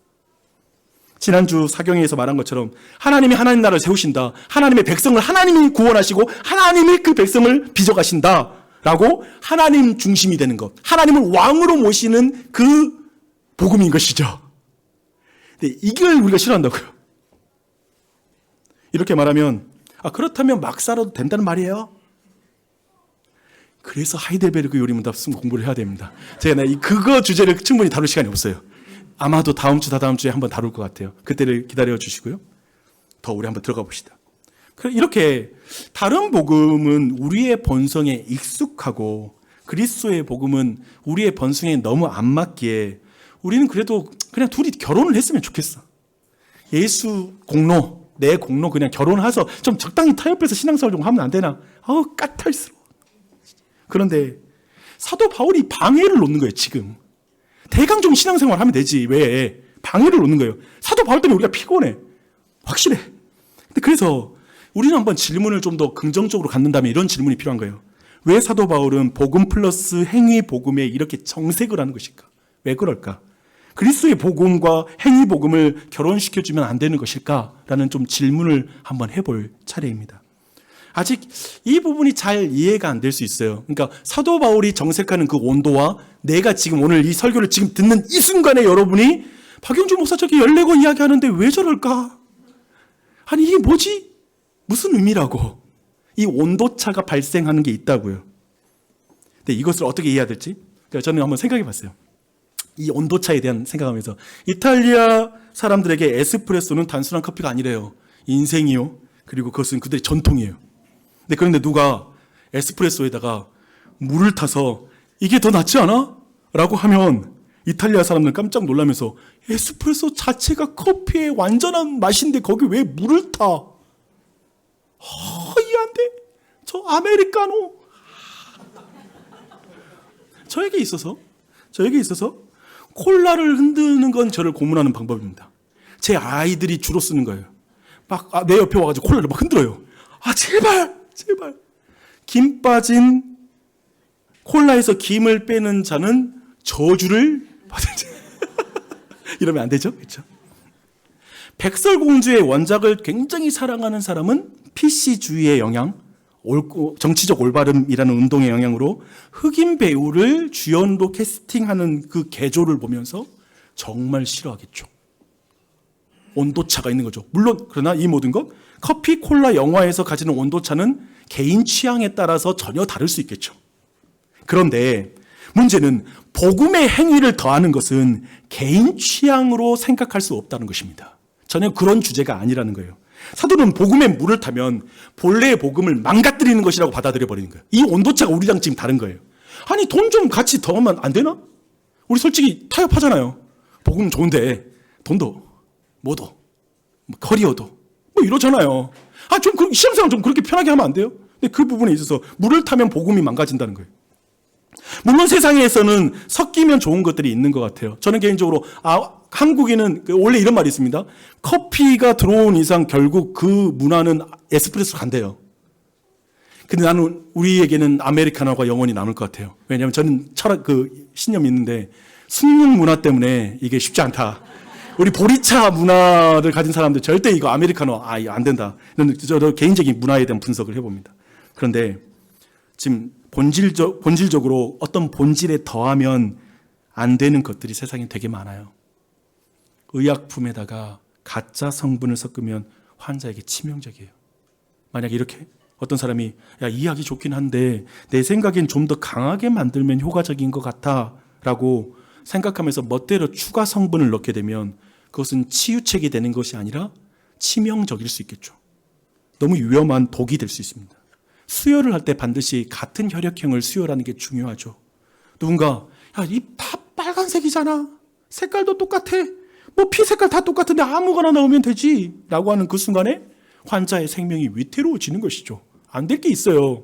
지난주 사경에서 말한 것처럼 하나님이 하나님 나라를 세우신다, 하나님의 백성을 하나님이 구원하시고 하나님이 그 백성을 빚어가신다 라고 하나님 중심이 되는 것, 하나님을 왕으로 모시는 그 복음인 것이죠. 근데 이걸 우리가 싫어한다고요. 이렇게 말하면, 그렇다면 막 살아도 된다는 말이에요? 그래서 하이델베르그 요리문답 공부를 해야 됩니다. 제가 그거 주제를 충분히 다룰 시간이 없어요. 아마도 다음 주, 다다음 주에 한번 다룰 것 같아요. 그때를 기다려 주시고요. 더 우리 한번 들어가 봅시다. 이렇게 다른 복음은 우리의 본성에 익숙하고 그리스도의 복음은 우리의 본성에 너무 안 맞기에 우리는 그래도 그냥 둘이 결혼을 했으면 좋겠어. 예수 공로, 내 공로 그냥 결혼해서 좀 적당히 타협해서 신앙생활 좀 하면 안 되나? 까탈스러워. 그런데 사도 바울이 방해를 놓는 거예요. 지금 대강종 신앙생활 하면 되지, 왜 방해를 놓는 거예요? 사도 바울 때문에 우리가 피곤해, 확실해. 근데 그래서 우리는 한번 질문을 좀 더 긍정적으로 갖는다면 이런 질문이 필요한 거예요. 왜 사도 바울은 복음 플러스 행위 복음에 이렇게 정색을 하는 것일까? 왜 그럴까? 그리스도의 복음과 행위 복음을 결혼시켜주면 안 되는 것일까? 라는 좀 질문을 한번 해볼 차례입니다. 아직 이 부분이 잘 이해가 안 될 수 있어요. 그러니까 사도 바울이 정색하는 그 온도와 내가 지금 오늘 이 설교를 지금 듣는 이 순간에 여러분이 박영주 목사 저기 14권 이야기하는데 왜 저럴까? 아니 이게 뭐지? 무슨 의미라고? 이 온도차가 발생하는 게 있다고요. 근데 이것을 어떻게 이해해야 될지 저는 한번 생각해 봤어요. 이 온도차에 대한 생각하면서 이탈리아 사람들에게 에스프레소는 단순한 커피가 아니래요. 인생이요. 그리고 그것은 그들의 전통이에요. 그런데 누가 에스프레소에다가 물을 타서 이게 더 낫지 않아? 라고 하면 이탈리아 사람들은 깜짝 놀라면서 에스프레소 자체가 커피의 완전한 맛인데 거기 왜 물을 타? 이해 안 돼. 저 아메리카노. 저에게 있어서 콜라를 흔드는 건 저를 고문하는 방법입니다. 제 아이들이 주로 쓰는 거예요. 막 내 옆에 와가지고 콜라를 막 흔들어요. 제발 김 빠진 콜라에서 김을 빼는 자는 저주를 받을 자. 이러면 안 되죠, 그렇죠? 백설공주의 원작을 굉장히 사랑하는 사람은 PC주의의 영향, 정치적 올바름이라는 운동의 영향으로 흑인 배우를 주연으로 캐스팅하는 그 개조를 보면서 정말 싫어하겠죠. 온도차가 있는 거죠. 물론 그러나 이 모든 것, 커피, 콜라, 영화에서 가지는 온도차는 개인 취향에 따라서 전혀 다를 수 있겠죠. 그런데 문제는 복음의 행위를 더하는 것은 개인 취향으로 생각할 수 없다는 것입니다. 전혀 그런 주제가 아니라는 거예요. 사도는 복음에 물을 타면 본래의 복음을 망가뜨리는 것이라고 받아들여 버리는 거예요. 이 온도차가 우리랑 지금 다른 거예요. 아니 돈 좀 같이 더하면 안 되나? 우리 솔직히 타협하잖아요. 복음 좋은데 돈도 뭐도 커리어도 뭐 이러잖아요. 좀 시험생활 좀 그렇게 편하게 하면 안 돼요? 근데 그 부분에 있어서 물을 타면 복음이 망가진다는 거예요. 물론 세상에서는 섞이면 좋은 것들이 있는 것 같아요. 저는 개인적으로 한국에는 원래 이런 말이 있습니다. 커피가 들어온 이상 결국 그 문화는 에스프레소 간대요. 근데 나는 우리에게는 아메리카노가 영원히 남을 것 같아요. 왜냐하면 저는 신념이 있는데 순육 문화 때문에 이게 쉽지 않다. 우리 보리차 문화를 가진 사람들 절대 이거 아메리카노 이거 안 된다. 저도 개인적인 문화에 대한 분석을 해봅니다. 그런데 지금 본질적으로 어떤 본질에 더하면 안 되는 것들이 세상에 되게 많아요. 의약품에다가 가짜 성분을 섞으면 환자에게 치명적이에요. 만약에 이렇게 어떤 사람이 이 약이 좋긴 한데 내 생각엔 좀 더 강하게 만들면 효과적인 것 같아 라고 생각하면서 멋대로 추가 성분을 넣게 되면 그것은 치유책이 되는 것이 아니라 치명적일 수 있겠죠. 너무 위험한 독이 될 수 있습니다. 수혈을 할 때 반드시 같은 혈액형을 수혈하는 게 중요하죠. 누군가 이 다 빨간색이잖아. 색깔도 똑같아. 뭐 피 색깔 다 똑같은데 아무거나 넣으면 되지 라고 하는 그 순간에 환자의 생명이 위태로워지는 것이죠. 안 될 게 있어요.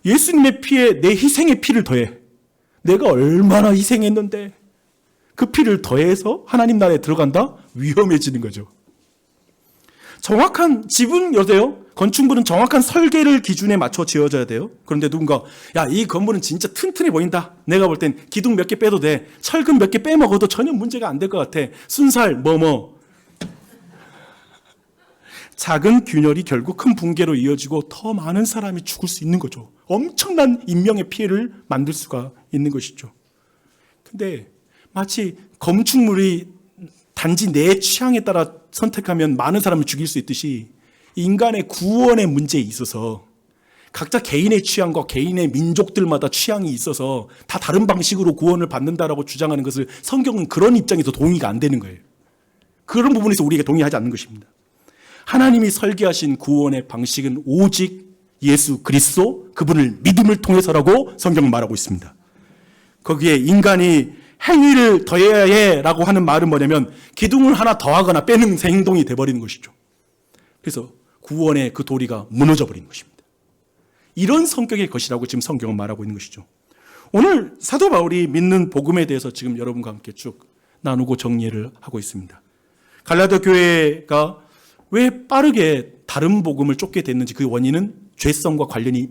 예수님의 피에 내 희생의 피를 더해. 내가 얼마나 희생했는데 그 피를 더해서 하나님 나라에 들어간다? 위험해지는 거죠. 정확한 집은 여세요. 건축물은 정확한 설계를 기준에 맞춰 지어져야 돼요. 그런데 누군가 이 건물은 진짜 튼튼해 보인다. 내가 볼 땐 기둥 몇 개 빼도 돼. 철근 몇 개 빼먹어도 전혀 문제가 안 될 것 같아. 순살 작은 균열이 결국 큰 붕괴로 이어지고 더 많은 사람이 죽을 수 있는 거죠. 엄청난 인명의 피해를 만들 수가 있는 것이죠. 근데 마치 건축물이 단지 내 취향에 따라 선택하면 많은 사람을 죽일 수 있듯이 인간의 구원의 문제에 있어서 각자 개인의 취향과 개인의 민족들마다 취향이 있어서 다 다른 방식으로 구원을 받는다라고 주장하는 것을 성경은 그런 입장에서 동의가 안 되는 거예요. 그런 부분에서 우리에게 동의하지 않는 것입니다. 하나님이 설계하신 구원의 방식은 오직 예수 그리스도 그분을 믿음을 통해서라고 성경은 말하고 있습니다. 거기에 인간이 행위를 더해야 해라고 하는 말은 뭐냐면 기둥을 하나 더하거나 빼는 행동이 돼버리는 것이죠. 그래서 구원의 그 도리가 무너져 버리는 것입니다. 이런 성격의 것이라고 지금 성경은 말하고 있는 것이죠. 오늘 사도 바울이 믿는 복음에 대해서 지금 여러분과 함께 쭉 나누고 정리를 하고 있습니다. 갈라디아 교회가 왜 빠르게 다른 복음을 쫓게 됐는지 그 원인은 죄성과 관련이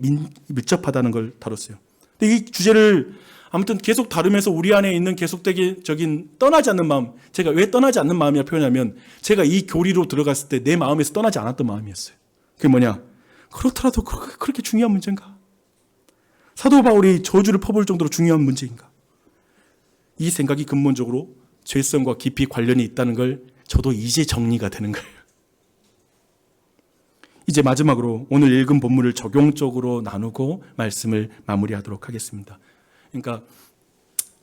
밀접하다는 걸 다뤘어요. 근데 이 주제를 아무튼 계속 다루면서 우리 안에 있는 계속적인 떠나지 않는 마음, 제가 왜 떠나지 않는 마음이라 표현하면 제가 이 교리로 들어갔을 때 내 마음에서 떠나지 않았던 마음이었어요. 그게 뭐냐? 그렇더라도 그렇게 중요한 문제인가? 사도 바울이 저주를 퍼부을 정도로 중요한 문제인가? 이 생각이 근본적으로 죄성과 깊이 관련이 있다는 걸 저도 이제 정리가 되는 거예요. 이제 마지막으로 오늘 읽은 본문을 적용적으로 나누고 말씀을 마무리하도록 하겠습니다. 그러니까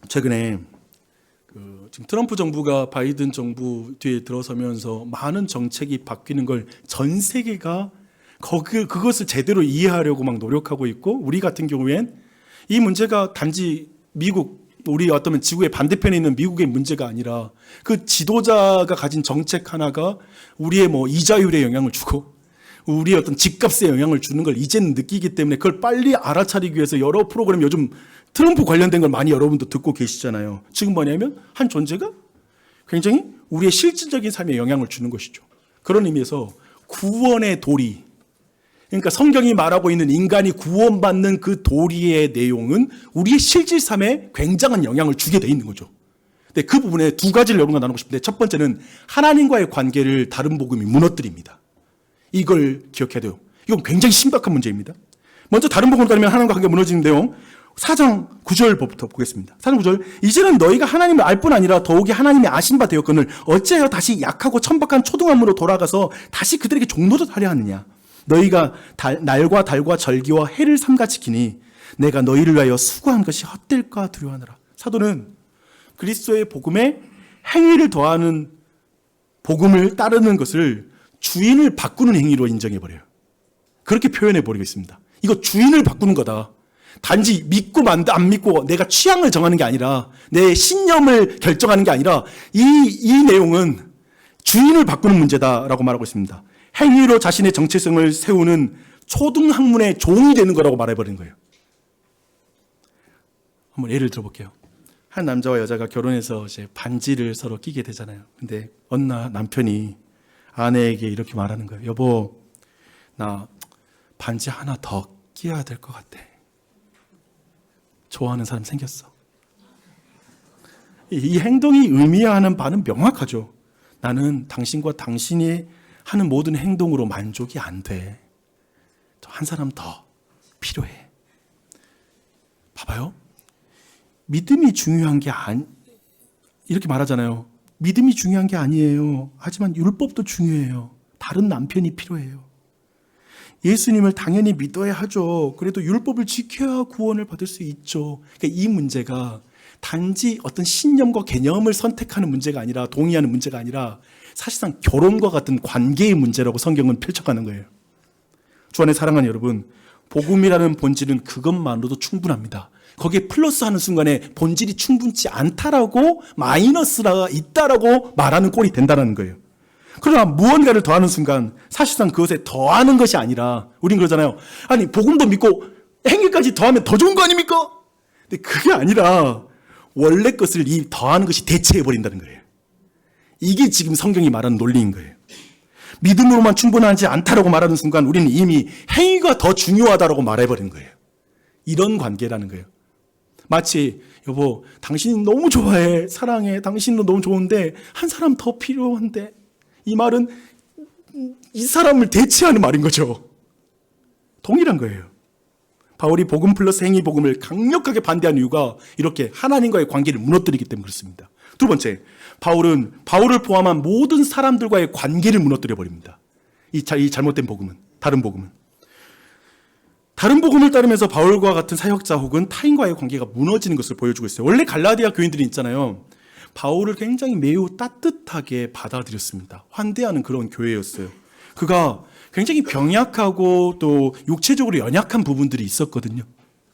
최근에 지금 트럼프 정부가 바이든 정부 뒤에 들어서면서 많은 정책이 바뀌는 걸 전 세계가 그것을 제대로 이해하려고 막 노력하고 있고, 우리 같은 경우엔 이 문제가 단지 미국, 우리 어쩌면 지구의 반대편에 있는 미국의 문제가 아니라 그 지도자가 가진 정책 하나가 우리의 이자율에 영향을 주고 우리의 어떤 집값에 영향을 주는 걸 이제는 느끼기 때문에 그걸 빨리 알아차리기 위해서 여러 프로그램, 요즘 트럼프 관련된 걸 많이 여러분도 듣고 계시잖아요. 지금 뭐냐면 한 존재가 굉장히 우리의 실질적인 삶에 영향을 주는 것이죠. 그런 의미에서 구원의 도리, 그러니까 성경이 말하고 있는 인간이 구원받는 그 도리의 내용은 우리의 실질 삶에 굉장한 영향을 주게 돼 있는 거죠. 근데 그 부분에 두 가지를 여러분과 나누고 싶은데, 첫 번째는 하나님과의 관계를 다른 복음이 무너뜨립니다. 이걸 기억해야 돼요. 이건 굉장히 심각한 문제입니다. 먼저 다른 복음으로 따르면 하나님과 관계가 무너지는 내용, 4장 9절부터 보겠습니다. 4장 9절. 이제는 너희가 하나님을 알 뿐 아니라 더욱이 하나님의 아신 바 되었거늘 어찌하여 다시 약하고 천박한 초등함으로 돌아가서 다시 그들에게 종노릇하려 하느냐. 너희가 날과 달과 절기와 해를 삼가지키니 내가 너희를 위하여 수고한 것이 헛될까 두려워하노라. 사도는 그리스도의 복음에 행위를 더하는 복음을 따르는 것을 주인을 바꾸는 행위로 인정해버려요. 그렇게 표현해버리고 있습니다. 이거 주인을 바꾸는 거다. 단지 믿고 안 믿고 내가 취향을 정하는 게 아니라 내 신념을 결정하는 게 아니라 이 내용은 주인을 바꾸는 문제다라고 말하고 있습니다. 행위로 자신의 정체성을 세우는 초등학문의 종이 되는 거라고 말해버리는 거예요. 한번 예를 들어볼게요. 한 남자와 여자가 결혼해서 이제 반지를 서로 끼게 되잖아요. 근데 어느 날 남편이 아내에게 이렇게 말하는 거예요. 여보, 나 반지 하나 더 끼워야 될 것 같아. 좋아하는 사람 생겼어. 이 행동이 의미하는 바는 명확하죠. 나는 당신과 당신이 하는 모든 행동으로 만족이 안 돼. 한 사람 더 필요해. 봐봐요. 믿음이 중요한 게 이렇게 말하잖아요. 믿음이 중요한 게 아니에요. 하지만 율법도 중요해요. 다른 남편이 필요해요. 예수님을 당연히 믿어야 하죠. 그래도 율법을 지켜야 구원을 받을 수 있죠. 그러니까 이 문제가 단지 어떤 신념과 개념을 선택하는 문제가 아니라, 동의하는 문제가 아니라 사실상 결혼과 같은 관계의 문제라고 성경은 펼쳐가는 거예요. 주 안에 사랑하는 여러분, 복음이라는 본질은 그것만으로도 충분합니다. 거기에 플러스하는 순간에 본질이 충분치 않다라고, 마이너스가 있다라고 말하는 꼴이 된다는 거예요. 그러나 무언가를 더하는 순간 사실상 그것에 더하는 것이 아니라, 우린 그러잖아요. 아니 복음도 믿고 행위까지 더하면 더 좋은 거 아닙니까? 근데 그게 아니라 원래 것을 이 더하는 것이 대체해버린다는 거예요. 이게 지금 성경이 말하는 논리인 거예요. 믿음으로만 충분하지 않다라고 말하는 순간 우리는 이미 행위가 더 중요하다라고 말해버린 거예요. 이런 관계라는 거예요. 마치 여보, 당신 너무 좋아해, 사랑해, 당신도 너무 좋은데 한 사람 더 필요한데, 이 말은 이 사람을 대체하는 말인 거죠. 동일한 거예요. 바울이 복음 플러스 행위 복음을 강력하게 반대한 이유가 이렇게 하나님과의 관계를 무너뜨리기 때문에 그렇습니다. 두 번째, 바울은 바울을 포함한 모든 사람들과의 관계를 무너뜨려 버립니다. 이 잘못된 복음은, 다른 복음을 따르면서 바울과 같은 사역자 혹은 타인과의 관계가 무너지는 것을 보여주고 있어요. 원래 갈라디아 교인들이 있잖아요. 바울을 굉장히 매우 따뜻하게 받아들였습니다. 환대하는 그런 교회였어요. 그가 굉장히 병약하고 또 육체적으로 연약한 부분들이 있었거든요.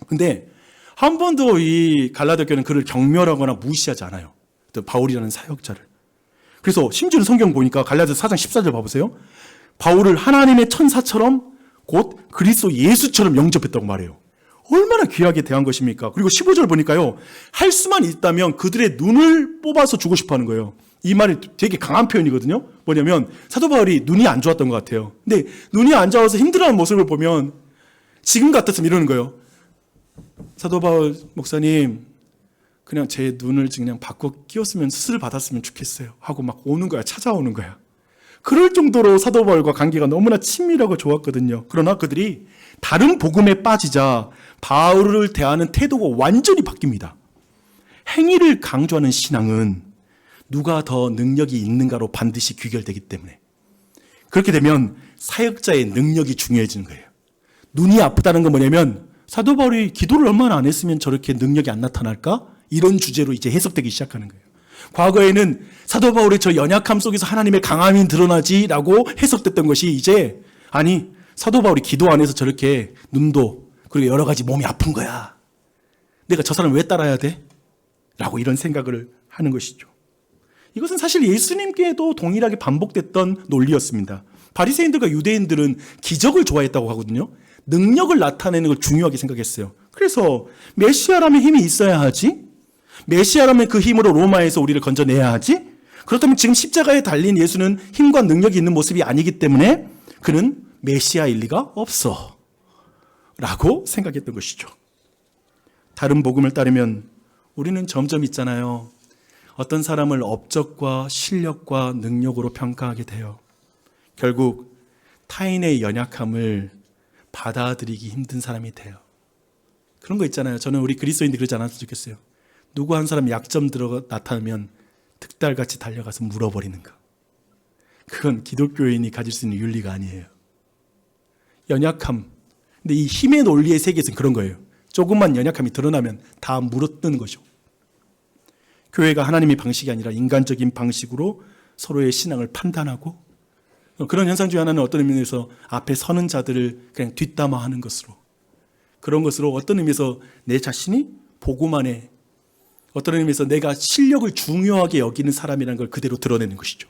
근데 한 번도 이 갈라디아 교회는 그를 경멸하거나 무시하지 않아요. 또 바울이라는 사역자를. 그래서 심지어 성경 보니까 갈라디아 4장 14절 봐보세요. 바울을 하나님의 천사처럼 곧 그리스도 예수처럼 영접했다고 말해요. 얼마나 귀하게 대한 것입니까? 그리고 15절 보니까요, 할 수만 있다면 그들의 눈을 뽑아서 주고 싶어 하는 거예요. 이 말이 되게 강한 표현이거든요. 뭐냐면 사도 바울이 눈이 안 좋았던 것 같아요. 근데 눈이 안 좋아서 힘들어하는 모습을 보면 지금 같았으면 이러는 거예요. 사도 바울 목사님, 그냥 제 눈을 그냥 바꿔 끼웠으면 수술 받았으면 좋겠어요 하고 막 오는 거야. 찾아오는 거야. 그럴 정도로 사도 바울과 관계가 너무나 친밀하고 좋았거든요. 그러나 그들이 다른 복음에 빠지자 바울을 대하는 태도가 완전히 바뀝니다. 행위를 강조하는 신앙은 누가 더 능력이 있는가로 반드시 귀결되기 때문에, 그렇게 되면 사역자의 능력이 중요해지는 거예요. 눈이 아프다는 건 뭐냐면 사도 바울이 기도를 얼마나 안 했으면 저렇게 능력이 안 나타날까? 이런 주제로 이제 해석되기 시작하는 거예요. 과거에는 사도 바울의 저 연약함 속에서 하나님의 강함이 드러나지라고 해석됐던 것이 이제, 아니 사도 바울이 기도 안 해서 저렇게 눈도 그리고 여러 가지 몸이 아픈 거야. 내가 저 사람을 왜 따라야 돼? 라고 이런 생각을 하는 것이죠. 이것은 사실 예수님께도 동일하게 반복됐던 논리였습니다. 바리새인들과 유대인들은 기적을 좋아했다고 하거든요. 능력을 나타내는 걸 중요하게 생각했어요. 그래서 메시아라면 힘이 있어야 하지, 메시아라면 그 힘으로 로마에서 우리를 건져내야 하지, 그렇다면 지금 십자가에 달린 예수는 힘과 능력이 있는 모습이 아니기 때문에 그는 메시아일 리가 없어 라고 생각했던 것이죠. 다른 복음을 따르면 우리는 점점 있잖아요, 어떤 사람을 업적과 실력과 능력으로 평가하게 돼요. 결국 타인의 연약함을 받아들이기 힘든 사람이 돼요. 그런 거 있잖아요. 저는 우리 그리스도인들이 그러지 않았으면 좋겠어요. 누구 한 사람 약점 나타나면 득달같이 달려가서 물어버리는 거. 그건 기독교인이 가질 수 있는 윤리가 아니에요. 연약함. 근데 이 힘의 논리의 세계에서는 그런 거예요. 조금만 연약함이 드러나면 다 물어뜯는 거죠. 교회가 하나님의 방식이 아니라 인간적인 방식으로 서로의 신앙을 판단하고, 그런 현상 중 하나는 어떤 의미에서 앞에 서는 자들을 그냥 뒷담화하는 것으로, 그런 것으로 어떤 의미에서 내 자신이 복음 안에, 어떤 의미에서 내가 실력을 중요하게 여기는 사람이라는 걸 그대로 드러내는 것이죠.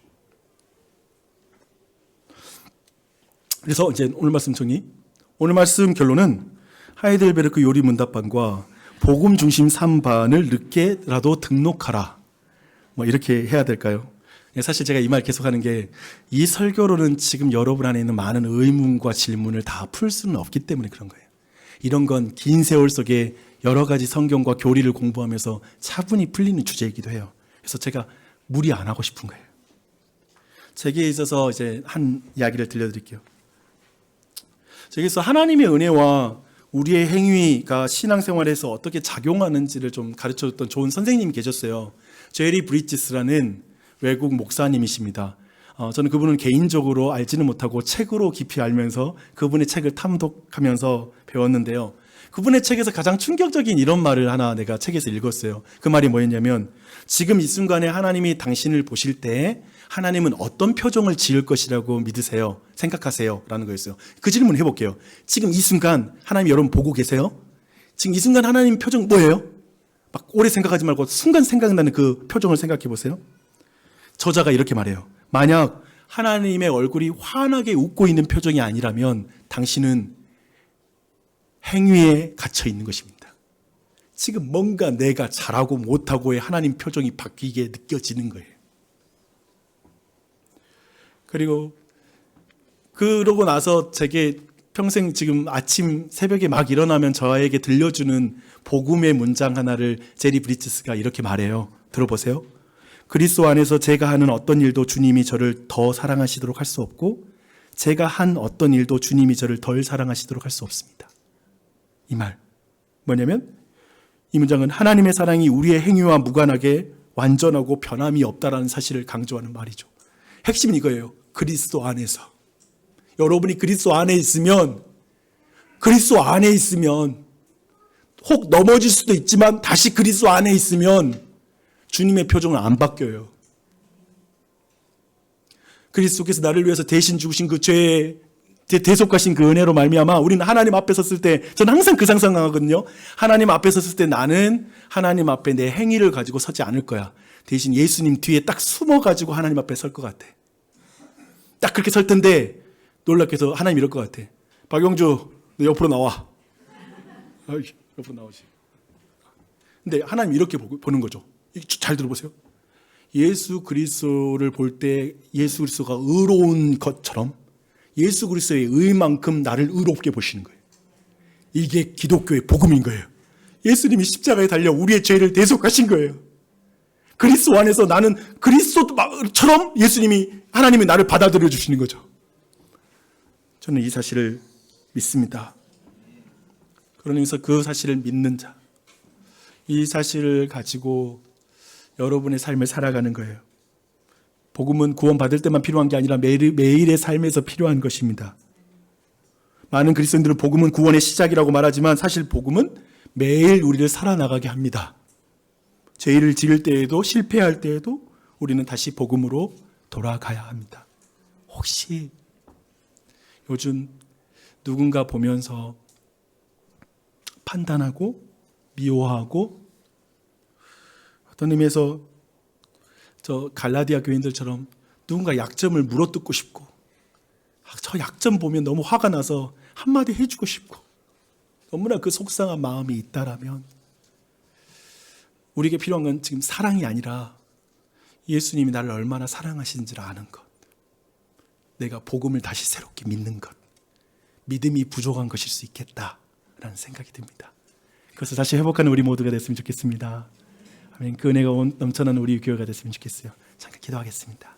그래서 이제 오늘 말씀 정리. 오늘 말씀 결론은 하이델베르크 요리 문답반과 복음 중심 3반을 늦게라도 등록하라. 뭐 이렇게 해야 될까요? 사실 제가 이 말 계속하는 게, 이 설교로는 지금 여러분 안에 있는 많은 의문과 질문을 다 풀 수는 없기 때문에 그런 거예요. 이런 건 긴 세월 속에 여러 가지 성경과 교리를 공부하면서 차분히 풀리는 주제이기도 해요. 그래서 제가 무리 안 하고 싶은 거예요. 제게 있어서 이제 한 이야기를 들려드릴게요. 제게서 하나님의 은혜와 우리의 행위가 신앙생활에서 어떻게 작용하는지를 좀 가르쳐줬던 좋은 선생님이 계셨어요. 제리 브리지스라는 외국 목사님이십니다. 저는 그분은 개인적으로 알지는 못하고 책으로 깊이 알면서 그분의 책을 탐독하면서 배웠는데요. 그분의 책에서 가장 충격적인 이런 말을 하나 내가 책에서 읽었어요. 그 말이 뭐였냐면, 지금 이 순간에 하나님이 당신을 보실 때 하나님은 어떤 표정을 지을 것이라고 믿으세요? 생각하세요? 라는 거였어요. 그 질문 해볼게요. 지금 이 순간 하나님 여러분 보고 계세요? 지금 이 순간 하나님 표정 뭐예요? 막 오래 생각하지 말고 순간 생각나는 그 표정을 생각해 보세요. 저자가 이렇게 말해요. 만약 하나님의 얼굴이 환하게 웃고 있는 표정이 아니라면 당신은 행위에 갇혀 있는 것입니다. 지금 뭔가 내가 잘하고 못하고의 하나님 표정이 바뀌게 느껴지는 거예요. 그리고 그러고 나서 제게 평생 지금 아침 새벽에 막 일어나면 저에게 들려주는 복음의 문장 하나를 제리 브리지스가 이렇게 말해요. 들어보세요. 그리스도 안에서 제가 하는 어떤 일도 주님이 저를 더 사랑하시도록 할 수 없고, 제가 한 어떤 일도 주님이 저를 덜 사랑하시도록 할 수 없습니다. 이 말 뭐냐면, 이 문장은 하나님의 사랑이 우리의 행위와 무관하게 완전하고 변함이 없다라는 사실을 강조하는 말이죠. 핵심은 이거예요. 그리스도 안에서. 여러분이 그리스도 안에 있으면 혹 넘어질 수도 있지만 다시 그리스도 안에 있으면 주님의 표정은 안 바뀌어요. 그리스도께서 나를 위해서 대신 죽으신 그 죄에 대속하신 그 은혜로 말미암아 우리는 하나님 앞에 섰을 때, 저는 항상 그 상상하거든요. 하나님 앞에 섰을 때 나는 하나님 앞에 내 행위를 가지고 서지 않을 거야. 대신 예수님 뒤에 딱 숨어가지고 하나님 앞에 설 것 같아. 딱 그렇게 설 텐데 놀랍게도 하나님 이럴 것 같아. 박영주, 너 옆으로 나와. 옆으로 나오지. 근데 하나님 이렇게 보는 거죠. 잘 들어보세요. 예수 그리스도를 볼 때 예수 그리스도가 의로운 것처럼 예수 그리스도의 의만큼 나를 의롭게 보시는 거예요. 이게 기독교의 복음인 거예요. 예수님이 십자가에 달려 우리의 죄를 대속하신 거예요. 그리스도 안에서 나는 그리스도처럼 하나님이 나를 받아들여 주시는 거죠. 저는 이 사실을 믿습니다. 그러면서 그 사실을 믿는 자, 이 사실을 가지고 여러분의 삶을 살아가는 거예요. 복음은 구원받을 때만 필요한 게 아니라 매일의 삶에서 필요한 것입니다. 많은 그리스도인들은 복음은 구원의 시작이라고 말하지만 사실 복음은 매일 우리를 살아나가게 합니다. 죄를 지을 때에도 실패할 때에도 우리는 다시 복음으로 돌아가야 합니다. 혹시 요즘 누군가 보면서 판단하고 미워하고 어떤 의미에서 저 갈라디아 교인들처럼 누군가 약점을 물어뜯고 싶고, 저 약점 보면 너무 화가 나서 한마디 해주고 싶고, 너무나 그 속상한 마음이 있다라면 우리에게 필요한 건 지금 사랑이 아니라 예수님이 나를 얼마나 사랑하시는지를 아는 것, 내가 복음을 다시 새롭게 믿는 것, 믿음이 부족한 것일 수 있겠다라는 생각이 듭니다. 그것을 다시 회복하는 우리 모두가 됐으면 좋겠습니다. 아멘. 그 은혜가 넘쳐나는 우리 교회가 됐으면 좋겠어요. 잠깐 기도하겠습니다.